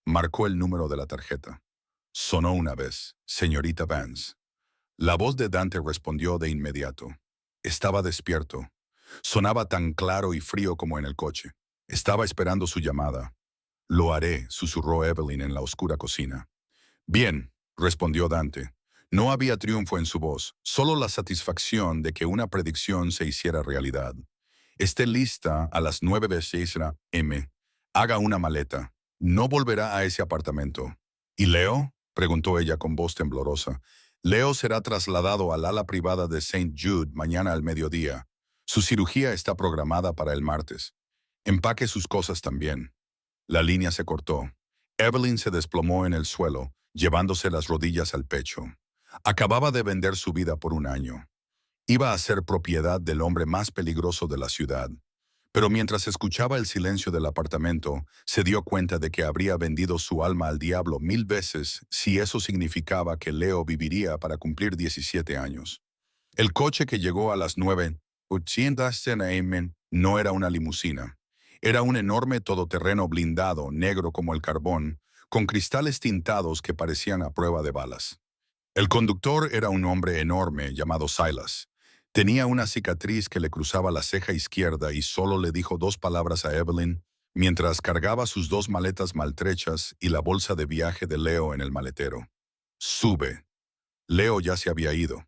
Marcó el número de la tarjeta. Sonó una vez, señorita Vance. La voz de Dante respondió de inmediato. Estaba despierto. Sonaba tan claro y frío como en el coche. Estaba esperando su llamada. Lo haré, susurró Evelyn en la oscura cocina. Bien, respondió Dante. No había triunfo en su voz, solo la satisfacción de que una predicción se hiciera realidad. Esté lista a las 9:06 am. Haga una maleta. No volverá a ese apartamento. ¿Y Leo? Preguntó ella con voz temblorosa. Leo será trasladado al ala privada de St. Jude mañana al mediodía. Su cirugía está programada para el martes. Empaque sus cosas también. La línea se cortó. Evelyn se desplomó en el suelo, llevándose las rodillas al pecho. Acababa de vender su vida por un año. Iba a ser propiedad del hombre más peligroso de la ciudad. Pero mientras escuchaba el silencio del apartamento, se dio cuenta de que habría vendido su alma al diablo 1000 veces si eso significaba que Leo viviría para cumplir 17 años. El coche que llegó a las 9:80 am no era una limusina. Era un enorme todoterreno blindado, negro como el carbón, con cristales tintados que parecían a prueba de balas. El conductor era un hombre enorme llamado Silas. Tenía una cicatriz que le cruzaba la ceja izquierda y solo le dijo 2 palabras a Evelyn mientras cargaba sus 2 maletas maltrechas y la bolsa de viaje de Leo en el maletero. Sube. Leo ya se había ido.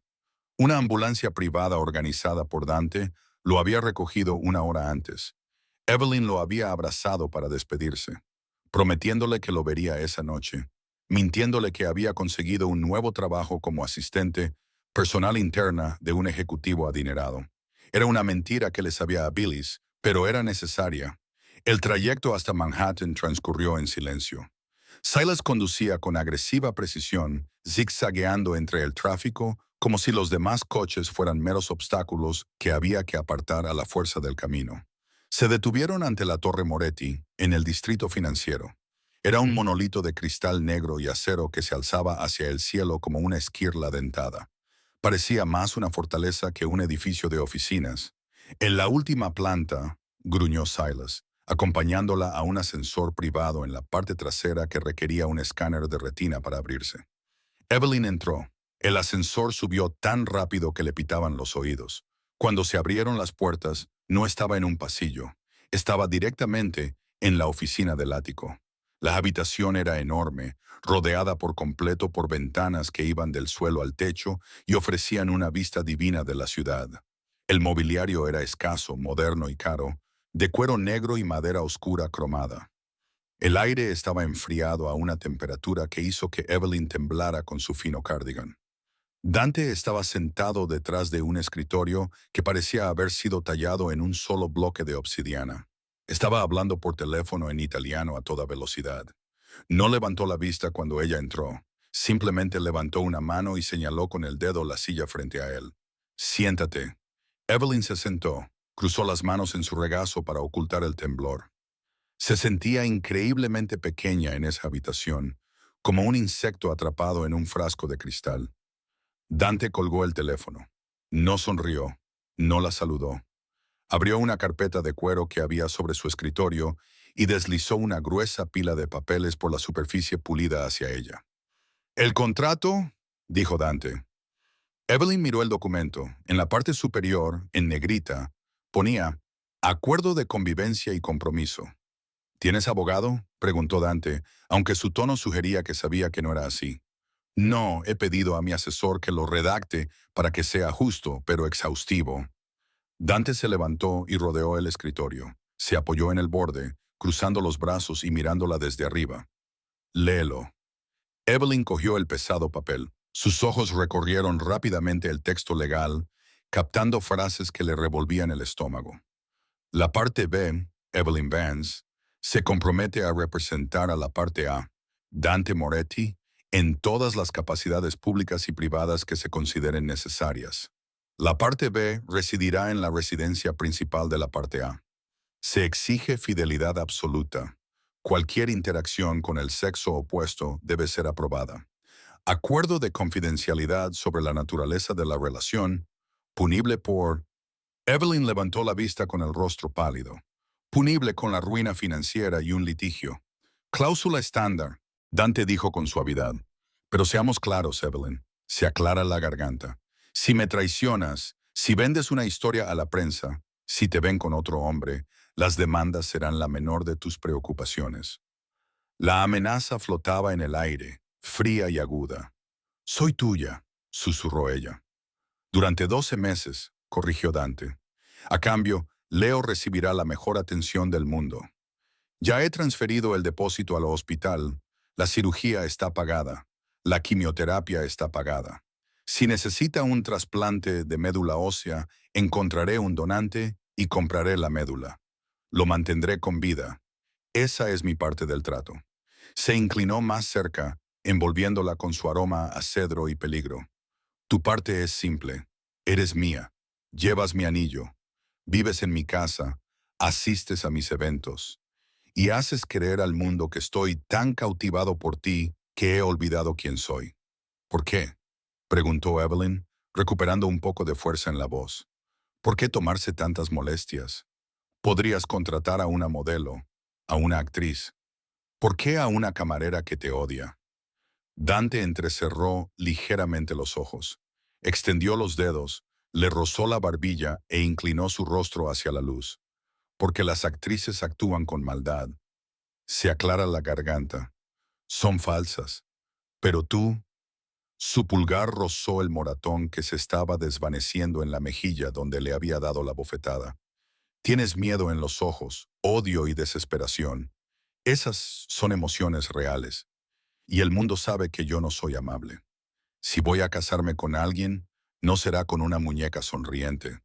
Una ambulancia privada organizada por Dante lo había recogido 1 hora antes. Evelyn lo había abrazado para despedirse, prometiéndole que lo vería esa noche, mintiéndole que había conseguido un nuevo trabajo como asistente personal interna de un ejecutivo adinerado. Era una mentira que le sabía a Billis, pero era necesaria. El trayecto hasta Manhattan transcurrió en silencio. Silas conducía con agresiva precisión, zigzagueando entre el tráfico como si los demás coches fueran meros obstáculos que había que apartar a la fuerza del camino. Se detuvieron ante la Torre Moretti, en el distrito financiero. Era un monolito de cristal negro y acero que se alzaba hacia el cielo como una esquirla dentada. Parecía más una fortaleza que un edificio de oficinas. En la última planta, gruñó Silas, acompañándola a un ascensor privado en la parte trasera que requería un escáner de retina para abrirse. Evelyn entró. El ascensor subió tan rápido que le pitaban los oídos. Cuando se abrieron las puertas, no estaba en un pasillo. Estaba directamente en la oficina del ático. La habitación era enorme, rodeada por completo por ventanas que iban del suelo al techo y ofrecían una vista divina de la ciudad. El mobiliario era escaso, moderno y caro, de cuero negro y madera oscura cromada. El aire estaba enfriado a una temperatura que hizo que Evelyn temblara con su fino cardigan. Dante estaba sentado detrás de un escritorio que parecía haber sido tallado en un solo bloque de obsidiana. Estaba hablando por teléfono en italiano a toda velocidad. No levantó la vista cuando ella entró. Simplemente levantó una mano y señaló con el dedo la silla frente a él. Siéntate. Evelyn se sentó, cruzó las manos en su regazo para ocultar el temblor. Se sentía increíblemente pequeña en esa habitación, como un insecto atrapado en un frasco de cristal. Dante colgó el teléfono. No sonrió, no la saludó. Abrió una carpeta de cuero que había sobre su escritorio y deslizó una gruesa pila de papeles por la superficie pulida hacia ella. «¿El contrato?», dijo Dante. Evelyn miró el documento. En la parte superior, en negrita, ponía «Acuerdo de convivencia y compromiso». «¿Tienes abogado?», preguntó Dante, aunque su tono sugería que sabía que no era así. «No, he pedido a mi asesor que lo redacte para que sea justo, pero exhaustivo». Dante se levantó y rodeó el escritorio. Se apoyó en el borde, cruzando los brazos y mirándola desde arriba. «Léelo». Evelyn cogió el pesado papel. Sus ojos recorrieron rápidamente el texto legal, captando frases que le revolvían el estómago. La parte B, Evelyn Vance, se compromete a representar a la parte A, Dante Moretti, en todas las capacidades públicas y privadas que se consideren necesarias. La parte B residirá en la residencia principal de la parte A. Se exige fidelidad absoluta. Cualquier interacción con el sexo opuesto debe ser aprobada. Acuerdo de confidencialidad sobre la naturaleza de la relación, punible por... Evelyn levantó la vista con el rostro pálido. Punible con la ruina financiera y un litigio. Cláusula estándar, Dante dijo con suavidad. Pero seamos claros, Evelyn. Se aclara la garganta. Si me traicionas, si vendes una historia a la prensa, si te ven con otro hombre, las demandas serán la menor de tus preocupaciones. La amenaza flotaba en el aire, fría y aguda. Soy tuya, susurró ella. Durante 12 meses, corrigió Dante. A cambio, Leo recibirá la mejor atención del mundo. Ya he transferido el depósito al hospital. La cirugía está pagada. La quimioterapia está pagada. Si necesita un trasplante de médula ósea, encontraré un donante y compraré la médula. Lo mantendré con vida. Esa es mi parte del trato. Se inclinó más cerca, envolviéndola con su aroma a cedro y peligro. Tu parte es simple. Eres mía. Llevas mi anillo. Vives en mi casa. Asistes a mis eventos. Y haces creer al mundo que estoy tan cautivado por ti que he olvidado quién soy. ¿Por qué? Preguntó Evelyn, recuperando un poco de fuerza en la voz. ¿Por qué tomarse tantas molestias? Podrías contratar a una modelo, a una actriz. ¿Por qué a una camarera que te odia? Dante entrecerró ligeramente los ojos, extendió los dedos, le rozó la barbilla e inclinó su rostro hacia la luz. Porque las actrices actúan con maldad. Se aclara la garganta. Son falsas. Pero tú... Su pulgar rozó el moratón que se estaba desvaneciendo en la mejilla donde le había dado la bofetada. Tienes miedo en los ojos, odio y desesperación. Esas son emociones reales. Y el mundo sabe que yo no soy amable. Si voy a casarme con alguien, no será con una muñeca sonriente.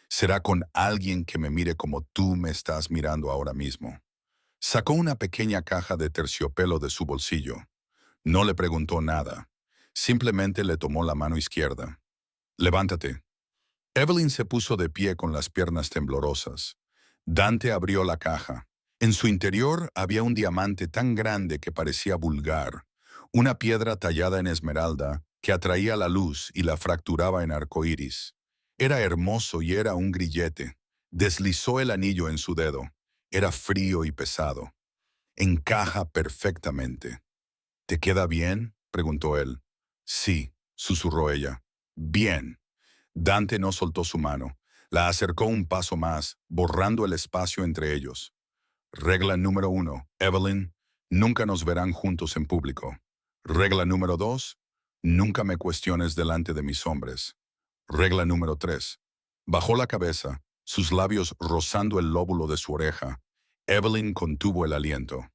Será con alguien que me mire como tú me estás mirando ahora mismo. Sacó una pequeña caja de terciopelo de su bolsillo. No le preguntó nada. Simplemente le tomó la mano izquierda. Levántate. Evelyn se puso de pie con las piernas temblorosas. Dante abrió la caja. En su interior había un diamante tan grande que parecía vulgar, una piedra tallada en esmeralda que atraía la luz y la fracturaba en arcoíris. Era hermoso y era un grillete. Deslizó el anillo en su dedo. Era frío y pesado. Encaja perfectamente. ¿Te queda bien?, preguntó él. Sí, susurró ella. Bien. Dante no soltó su mano. La acercó un paso más, borrando el espacio entre ellos. Regla número 1, Evelyn, nunca nos verán juntos en público. Regla número 2, nunca me cuestiones delante de mis hombres. Regla número 3. Bajó la cabeza, sus labios rozando el lóbulo de su oreja. Evelyn contuvo el aliento.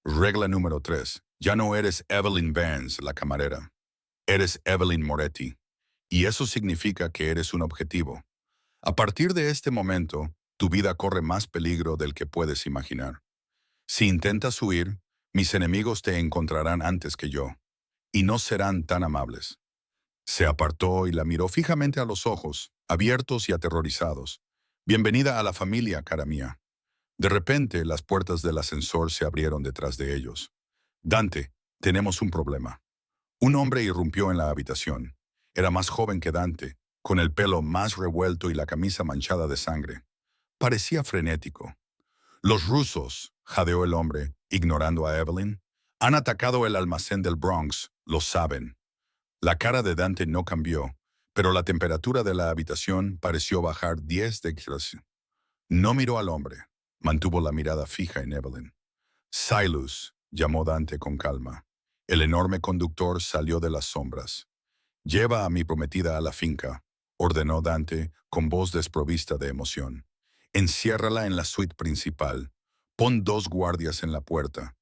Regla número 3. Ya no eres Evelyn Vance, la camarera. Eres Evelyn Moretti. Y eso significa que eres un objetivo. A partir de este momento, tu vida corre más peligro del que puedes imaginar. Si intentas huir, mis enemigos te encontrarán antes que yo, y no serán tan amables. Se apartó y la miró fijamente a los ojos, abiertos y aterrorizados. Bienvenida a la familia, cara mía. De repente, las puertas del ascensor se abrieron detrás de ellos. Dante, tenemos un problema. Un hombre irrumpió en la habitación. Era más joven que Dante, con el pelo más revuelto y la camisa manchada de sangre. Parecía frenético. Los rusos, jadeó el hombre, ignorando a Evelyn, han atacado el almacén del Bronx, lo saben. La cara de Dante no cambió, pero la temperatura de la habitación pareció bajar 10 de Celsius. No miró al hombre, mantuvo la mirada fija en Evelyn. Silas, llamó Dante con calma. El enorme conductor salió de las sombras. Lleva a mi prometida a la finca, ordenó Dante con voz desprovista de emoción. Enciérrala en la suite principal. Pon 2 guardias en la puerta.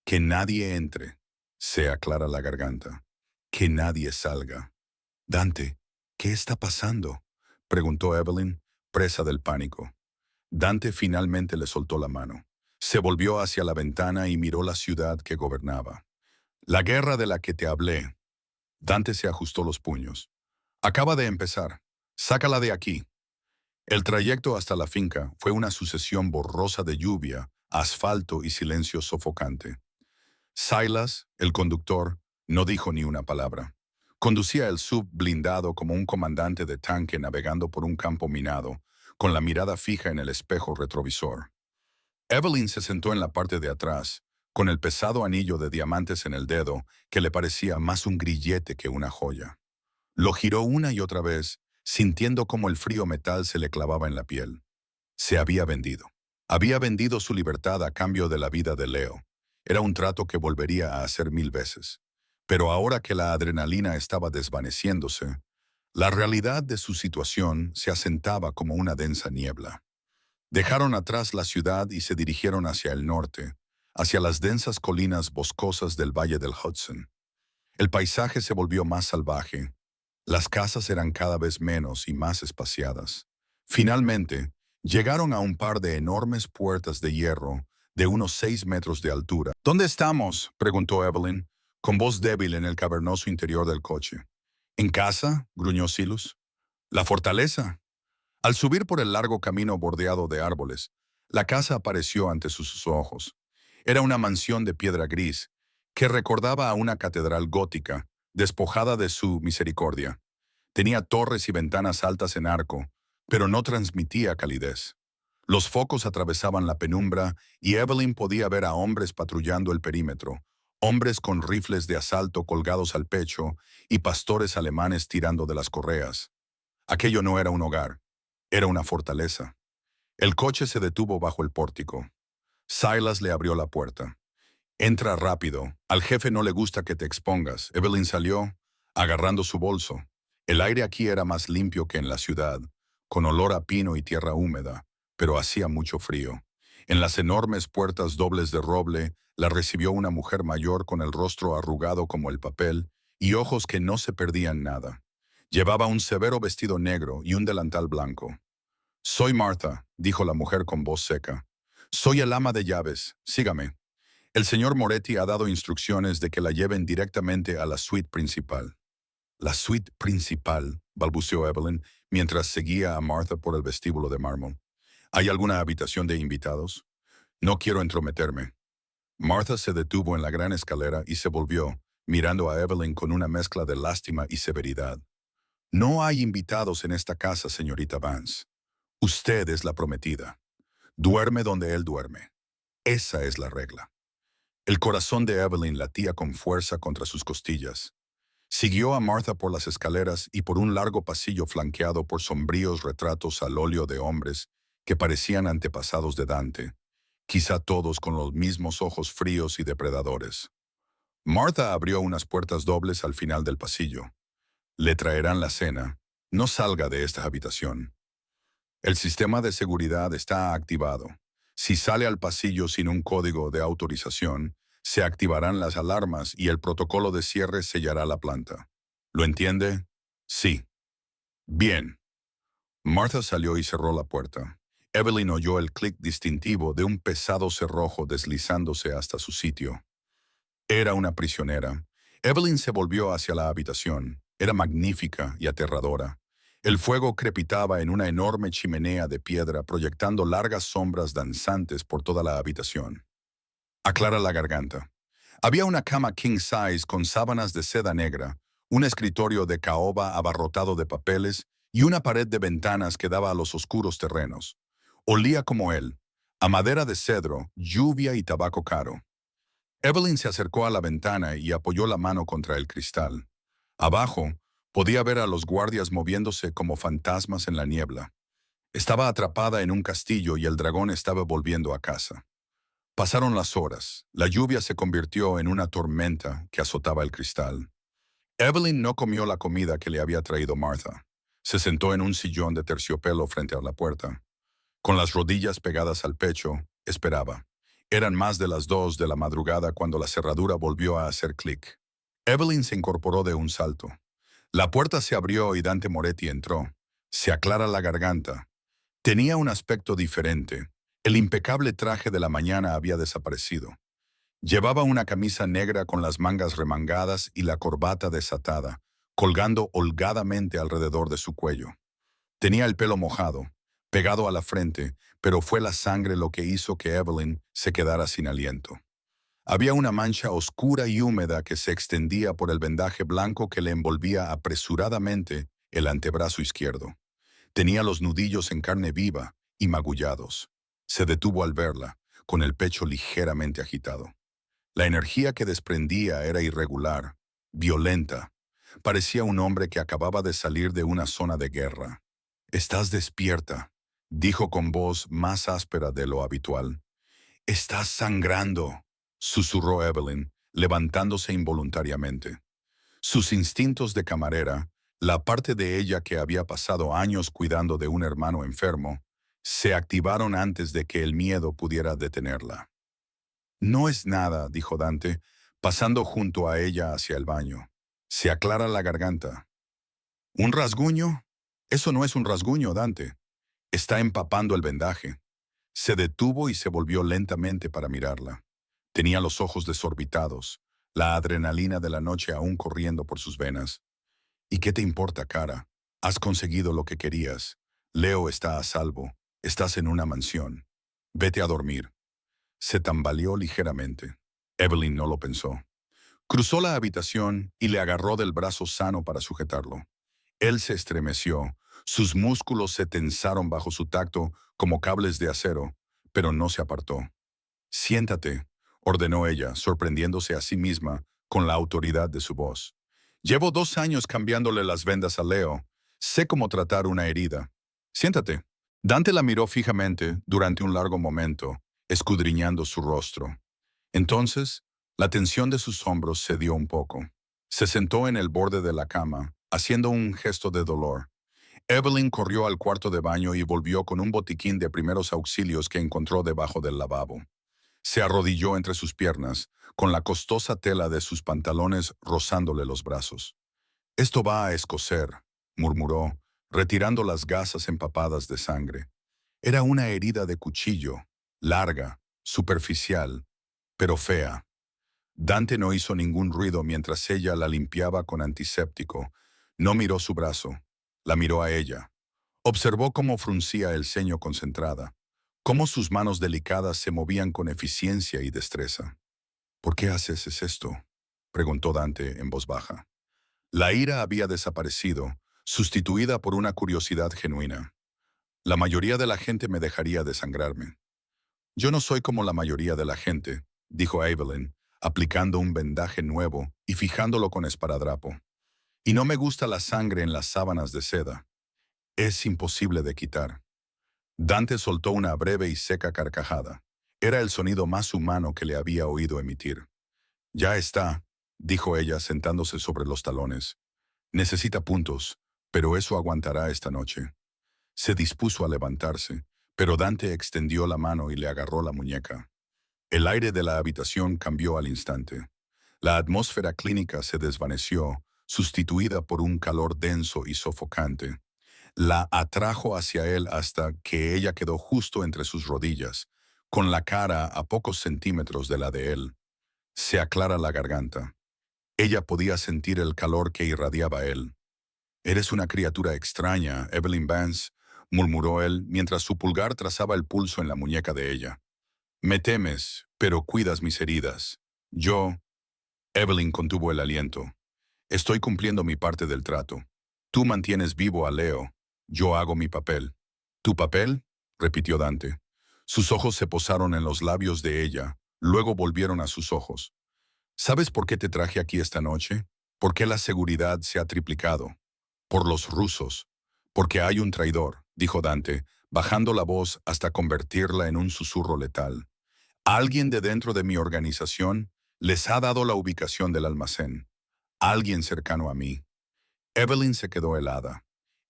Que nadie entre. Se aclara la garganta. Que nadie salga. Dante, ¿qué está pasando?, preguntó Evelyn, presa del pánico. Dante finalmente le soltó la mano. Se volvió hacia la ventana y miró la ciudad que gobernaba. La guerra de la que te hablé. Dante se ajustó los puños. Acaba de empezar. Sácala de aquí. El trayecto hasta la finca fue una sucesión borrosa de lluvia, asfalto y silencio sofocante. Silas, el conductor, no dijo ni una palabra. Conducía el sub blindado como un comandante de tanque navegando por un campo minado, con la mirada fija en el espejo retrovisor. Evelyn se sentó en la parte de atrás, con el pesado anillo de diamantes en el dedo, que le parecía más un grillete que una joya. Lo giró una y otra vez, sintiendo cómo el frío metal se le clavaba en la piel. Se había vendido. Había vendido su libertad a cambio de la vida de Leo. Era un trato que volvería a hacer 1000 veces. Pero ahora que la adrenalina estaba desvaneciéndose, la realidad de su situación se asentaba como una densa niebla. Dejaron atrás la ciudad y se dirigieron hacia el norte, hacia las densas colinas boscosas del Valle del Hudson. El paisaje se volvió más salvaje. Las casas eran cada vez menos y más espaciadas. Finalmente, llegaron a un par de enormes puertas de hierro de unos 6 metros de altura. ¿Dónde estamos?, preguntó Evelyn, con voz débil en el cavernoso interior del coche. ¿En casa?, gruñó Silus. «La fortaleza». Al subir por el largo camino bordeado de árboles, la casa apareció ante sus ojos. Era una mansión de piedra gris, que recordaba a una catedral gótica, despojada de su misericordia. Tenía torres y ventanas altas en arco, pero no transmitía calidez. Los focos atravesaban la penumbra y Evelyn podía ver a hombres patrullando el perímetro, hombres con rifles de asalto colgados al pecho y pastores alemanes tirando de las correas. Aquello no era un hogar, era una fortaleza. El coche se detuvo bajo el pórtico. Silas le abrió la puerta. «Entra rápido. Al jefe no le gusta que te expongas». Evelyn salió, agarrando su bolso. El aire aquí era más limpio que en la ciudad, con olor a pino y tierra húmeda, pero hacía mucho frío. En las enormes puertas dobles de roble, la recibió una mujer mayor con el rostro arrugado como el papel y ojos que no se perdían nada. Llevaba un severo vestido negro y un delantal blanco. «Soy Martha», dijo la mujer con voz seca. «Soy el ama de llaves. Sígame». El señor Moretti ha dado instrucciones de que la lleven directamente a la suite principal. «La suite principal», balbuceó Evelyn, mientras seguía a Martha por el vestíbulo de mármol. «¿Hay alguna habitación de invitados?» «No quiero entrometerme». Martha se detuvo en la gran escalera y se volvió, mirando a Evelyn con una mezcla de lástima y severidad. «No hay invitados en esta casa, señorita Vance. Usted es la prometida. Duerme donde él duerme. Esa es la regla». El corazón de Evelyn latía con fuerza contra sus costillas. Siguió a Martha por las escaleras y por un largo pasillo flanqueado por sombríos retratos al óleo de hombres que parecían antepasados de Dante, quizá todos con los mismos ojos fríos y depredadores. Martha abrió unas puertas dobles al final del pasillo. «Le traerán la cena. No salga de esta habitación. El sistema de seguridad está activado. Si sale al pasillo sin un código de autorización, se activarán las alarmas y el protocolo de cierre sellará la planta. ¿Lo entiende?» «Sí». «Bien». Martha salió y cerró la puerta. Evelyn oyó el clic distintivo de un pesado cerrojo deslizándose hasta su sitio. Era una prisionera. Evelyn se volvió hacia la habitación. Era magnífica y aterradora. El fuego crepitaba en una enorme chimenea de piedra proyectando largas sombras danzantes por toda la habitación. Aclara la garganta. Había una cama king size con sábanas de seda negra, un escritorio de caoba abarrotado de papeles y una pared de ventanas que daba a los oscuros terrenos. Olía como él, a madera de cedro, lluvia y tabaco caro. Evelyn se acercó a la ventana y apoyó la mano contra el cristal. Abajo, podía ver a los guardias moviéndose como fantasmas en la niebla. Estaba atrapada en un castillo y el dragón estaba volviendo a casa. Pasaron las horas. La lluvia se convirtió en una tormenta que azotaba el cristal. Evelyn no comió la comida que le había traído Martha. Se sentó en un sillón de terciopelo frente a la puerta. Con las rodillas pegadas al pecho, esperaba. Eran más de las 2 de la madrugada cuando la cerradura volvió a hacer clic. Evelyn se incorporó de un salto. La puerta se abrió y Dante Moretti entró. Se aclara la garganta. Tenía un aspecto diferente. El impecable traje de la mañana había desaparecido. Llevaba una camisa negra con las mangas remangadas y la corbata desatada, colgando holgadamente alrededor de su cuello. Tenía el pelo mojado, pegado a la frente, pero fue la sangre lo que hizo que Evelyn se quedara sin aliento. Había una mancha oscura y húmeda que se extendía por el vendaje blanco que le envolvía apresuradamente el antebrazo izquierdo. Tenía los nudillos en carne viva y magullados. Se detuvo al verla, con el pecho ligeramente agitado. La energía que desprendía era irregular, violenta. Parecía un hombre que acababa de salir de una zona de guerra. «Estás despierta», dijo con voz más áspera de lo habitual. «Estás sangrando», susurró Evelyn, levantándose involuntariamente. Sus instintos de camarera, la parte de ella que había pasado años cuidando de un hermano enfermo, se activaron antes de que el miedo pudiera detenerla. «No es nada», dijo Dante, pasando junto a ella hacia el baño. «Se aclara la garganta». «¿Un rasguño?» «Eso no es un rasguño, Dante. Está empapando el vendaje». Se detuvo y se volvió lentamente para mirarla. Tenía los ojos desorbitados, la adrenalina de la noche aún corriendo por sus venas. «¿Y qué te importa, cara? Has conseguido lo que querías. Leo está a salvo. Estás en una mansión. Vete a dormir». Se tambaleó ligeramente. Evelyn no lo pensó. Cruzó la habitación y le agarró del brazo sano para sujetarlo. Él se estremeció, sus músculos se tensaron bajo su tacto como cables de acero, pero no se apartó. «Siéntate», ordenó ella, sorprendiéndose a sí misma con la autoridad de su voz. «Llevo 2 años cambiándole las vendas a Leo. Sé cómo tratar una herida. Siéntate». Dante la miró fijamente durante un largo momento, escudriñando su rostro. Entonces, la tensión de sus hombros cedió un poco. Se sentó en el borde de la cama, haciendo un gesto de dolor. Evelyn corrió al cuarto de baño y volvió con un botiquín de primeros auxilios que encontró debajo del lavabo. Se arrodilló entre sus piernas, con la costosa tela de sus pantalones rozándole los brazos. «Esto va a escocer», murmuró, retirando las gasas empapadas de sangre. Era una herida de cuchillo, larga, superficial, pero fea. Dante no hizo ningún ruido mientras ella la limpiaba con antiséptico. No miró su brazo, la miró a ella. Observó cómo fruncía el ceño concentrada, cómo sus manos delicadas se movían con eficiencia y destreza. «¿Por qué haces esto?», preguntó Dante en voz baja. La ira había desaparecido, sustituida por una curiosidad genuina. «La mayoría de la gente me dejaría desangrarme». «Yo no soy como la mayoría de la gente», dijo Evelyn, aplicando un vendaje nuevo y fijándolo con esparadrapo. «Y no me gusta la sangre en las sábanas de seda. Es imposible de quitar». Dante soltó una breve y seca carcajada. Era el sonido más humano que le había oído emitir. «Ya está», dijo ella sentándose sobre los talones. «Necesita puntos, pero eso aguantará esta noche». Se dispuso a levantarse, pero Dante extendió la mano y le agarró la muñeca. El aire de la habitación cambió al instante. La atmósfera clínica se desvaneció, sustituida por un calor denso y sofocante. La atrajo hacia él hasta que ella quedó justo entre sus rodillas, con la cara a pocos centímetros de la de él. Se aclara la garganta. Ella podía sentir el calor que irradiaba él. «Eres una criatura extraña, Evelyn Vance», murmuró él mientras su pulgar trazaba el pulso en la muñeca de ella. «Me temes, pero cuidas mis heridas. Yo...» Evelyn contuvo el aliento. «Estoy cumpliendo mi parte del trato. Tú mantienes vivo a Leo. Yo hago mi papel». «¿Tu papel?», repitió Dante. Sus ojos se posaron en los labios de ella, luego volvieron a sus ojos. «¿Sabes por qué te traje aquí esta noche? ¿Por qué la seguridad se ha triplicado? Por los rusos. Porque hay un traidor», dijo Dante, bajando la voz hasta convertirla en un susurro letal. «Alguien de dentro de mi organización les ha dado la ubicación del almacén. Alguien cercano a mí». Evelyn se quedó helada.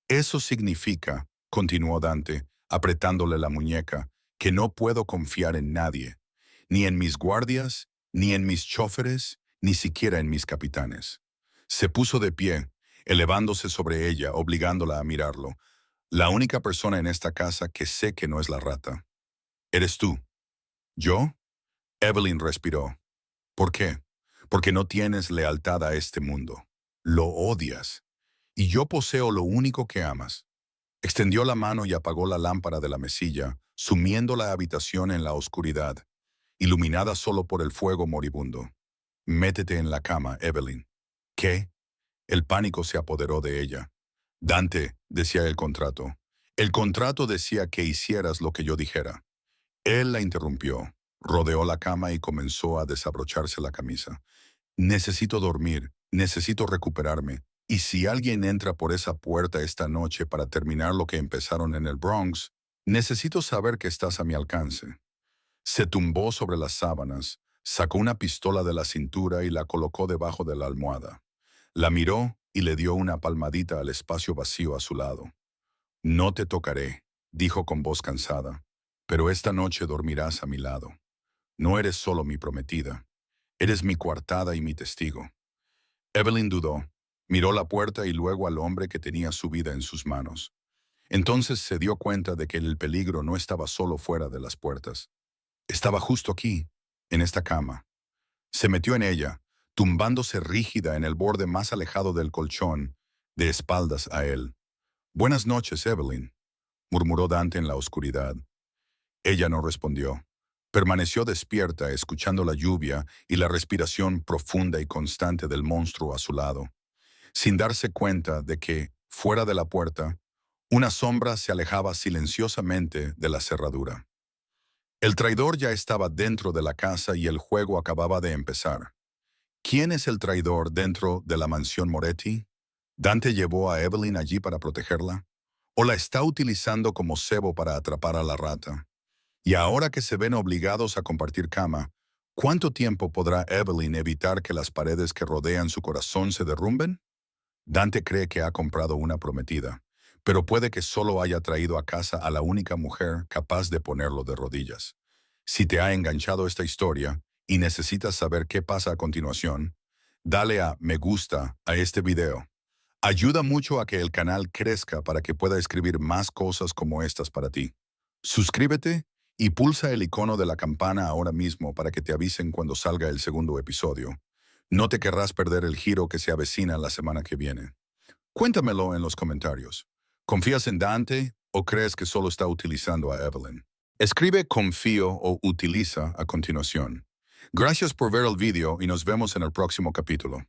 «Eso significa», continuó Dante, apretándole la muñeca, «que no puedo confiar en nadie, ni en mis guardias, ni en mis choferes, ni siquiera en mis capitanes». Se puso de pie, elevándose sobre ella, obligándola a mirarlo. «La única persona en esta casa que sé que no es la rata. Eres tú». «¿Yo?». Evelyn respiró. ¿Por qué? Porque no tienes lealtad a este mundo. Lo odias. Y yo poseo lo único que amas. Extendió la mano y apagó la lámpara de la mesilla, sumiendo la habitación en la oscuridad, iluminada solo por el fuego moribundo. Métete en la cama, Evelyn. ¿Qué? El pánico se apoderó de ella. Dante, decía el contrato. El contrato decía que hicieras lo que yo dijera. Él la interrumpió, rodeó la cama y comenzó a desabrocharse la camisa. Necesito dormir, necesito recuperarme. Y si alguien entra por esa puerta esta noche para terminar lo que empezaron en el Bronx, necesito saber que estás a mi alcance. Se tumbó sobre las sábanas, sacó una pistola de la cintura y la colocó debajo de la almohada. La miró y le dio una palmadita al espacio vacío a su lado. No te tocaré, dijo con voz cansada, pero esta noche dormirás a mi lado. No eres solo mi prometida, eres mi coartada y mi testigo. Evelyn dudó, miró la puerta y luego al hombre que tenía su vida en sus manos. Entonces se dio cuenta de que el peligro no estaba solo fuera de las puertas. Estaba justo aquí, en esta cama. Se metió en ella, tumbándose rígida en el borde más alejado del colchón, de espaldas a él. «Buenas noches, Evelyn», murmuró Dante en la oscuridad. Ella no respondió. Permaneció despierta, escuchando la lluvia y la respiración profunda y constante del monstruo a su lado, sin darse cuenta de que, fuera de la puerta, una sombra se alejaba silenciosamente de la cerradura. El traidor ya estaba dentro de la casa y el juego acababa de empezar. ¿Quién es el traidor dentro de la mansión Moretti? ¿Dante llevó a Evelyn allí para protegerla? ¿O la está utilizando como cebo para atrapar a la rata? Y ahora que se ven obligados a compartir cama, ¿cuánto tiempo podrá Evelyn evitar que las paredes que rodean su corazón se derrumben? Dante cree que ha comprado una prometida, pero puede que solo haya traído a casa a la única mujer capaz de ponerlo de rodillas. Si te ha enganchado esta historia y necesitas saber qué pasa a continuación, dale a me gusta a este video. Ayuda mucho a que el canal crezca para que pueda escribir más cosas como estas para ti. Suscríbete y pulsa el icono de la campana ahora mismo para que te avisen cuando salga el segundo episodio. No te querrás perder el giro que se avecina la semana que viene. Cuéntamelo en los comentarios. ¿Confías en Dante o crees que solo está utilizando a Evelyn? Escribe confío o utiliza a continuación. Gracias por ver el video y nos vemos en el próximo capítulo.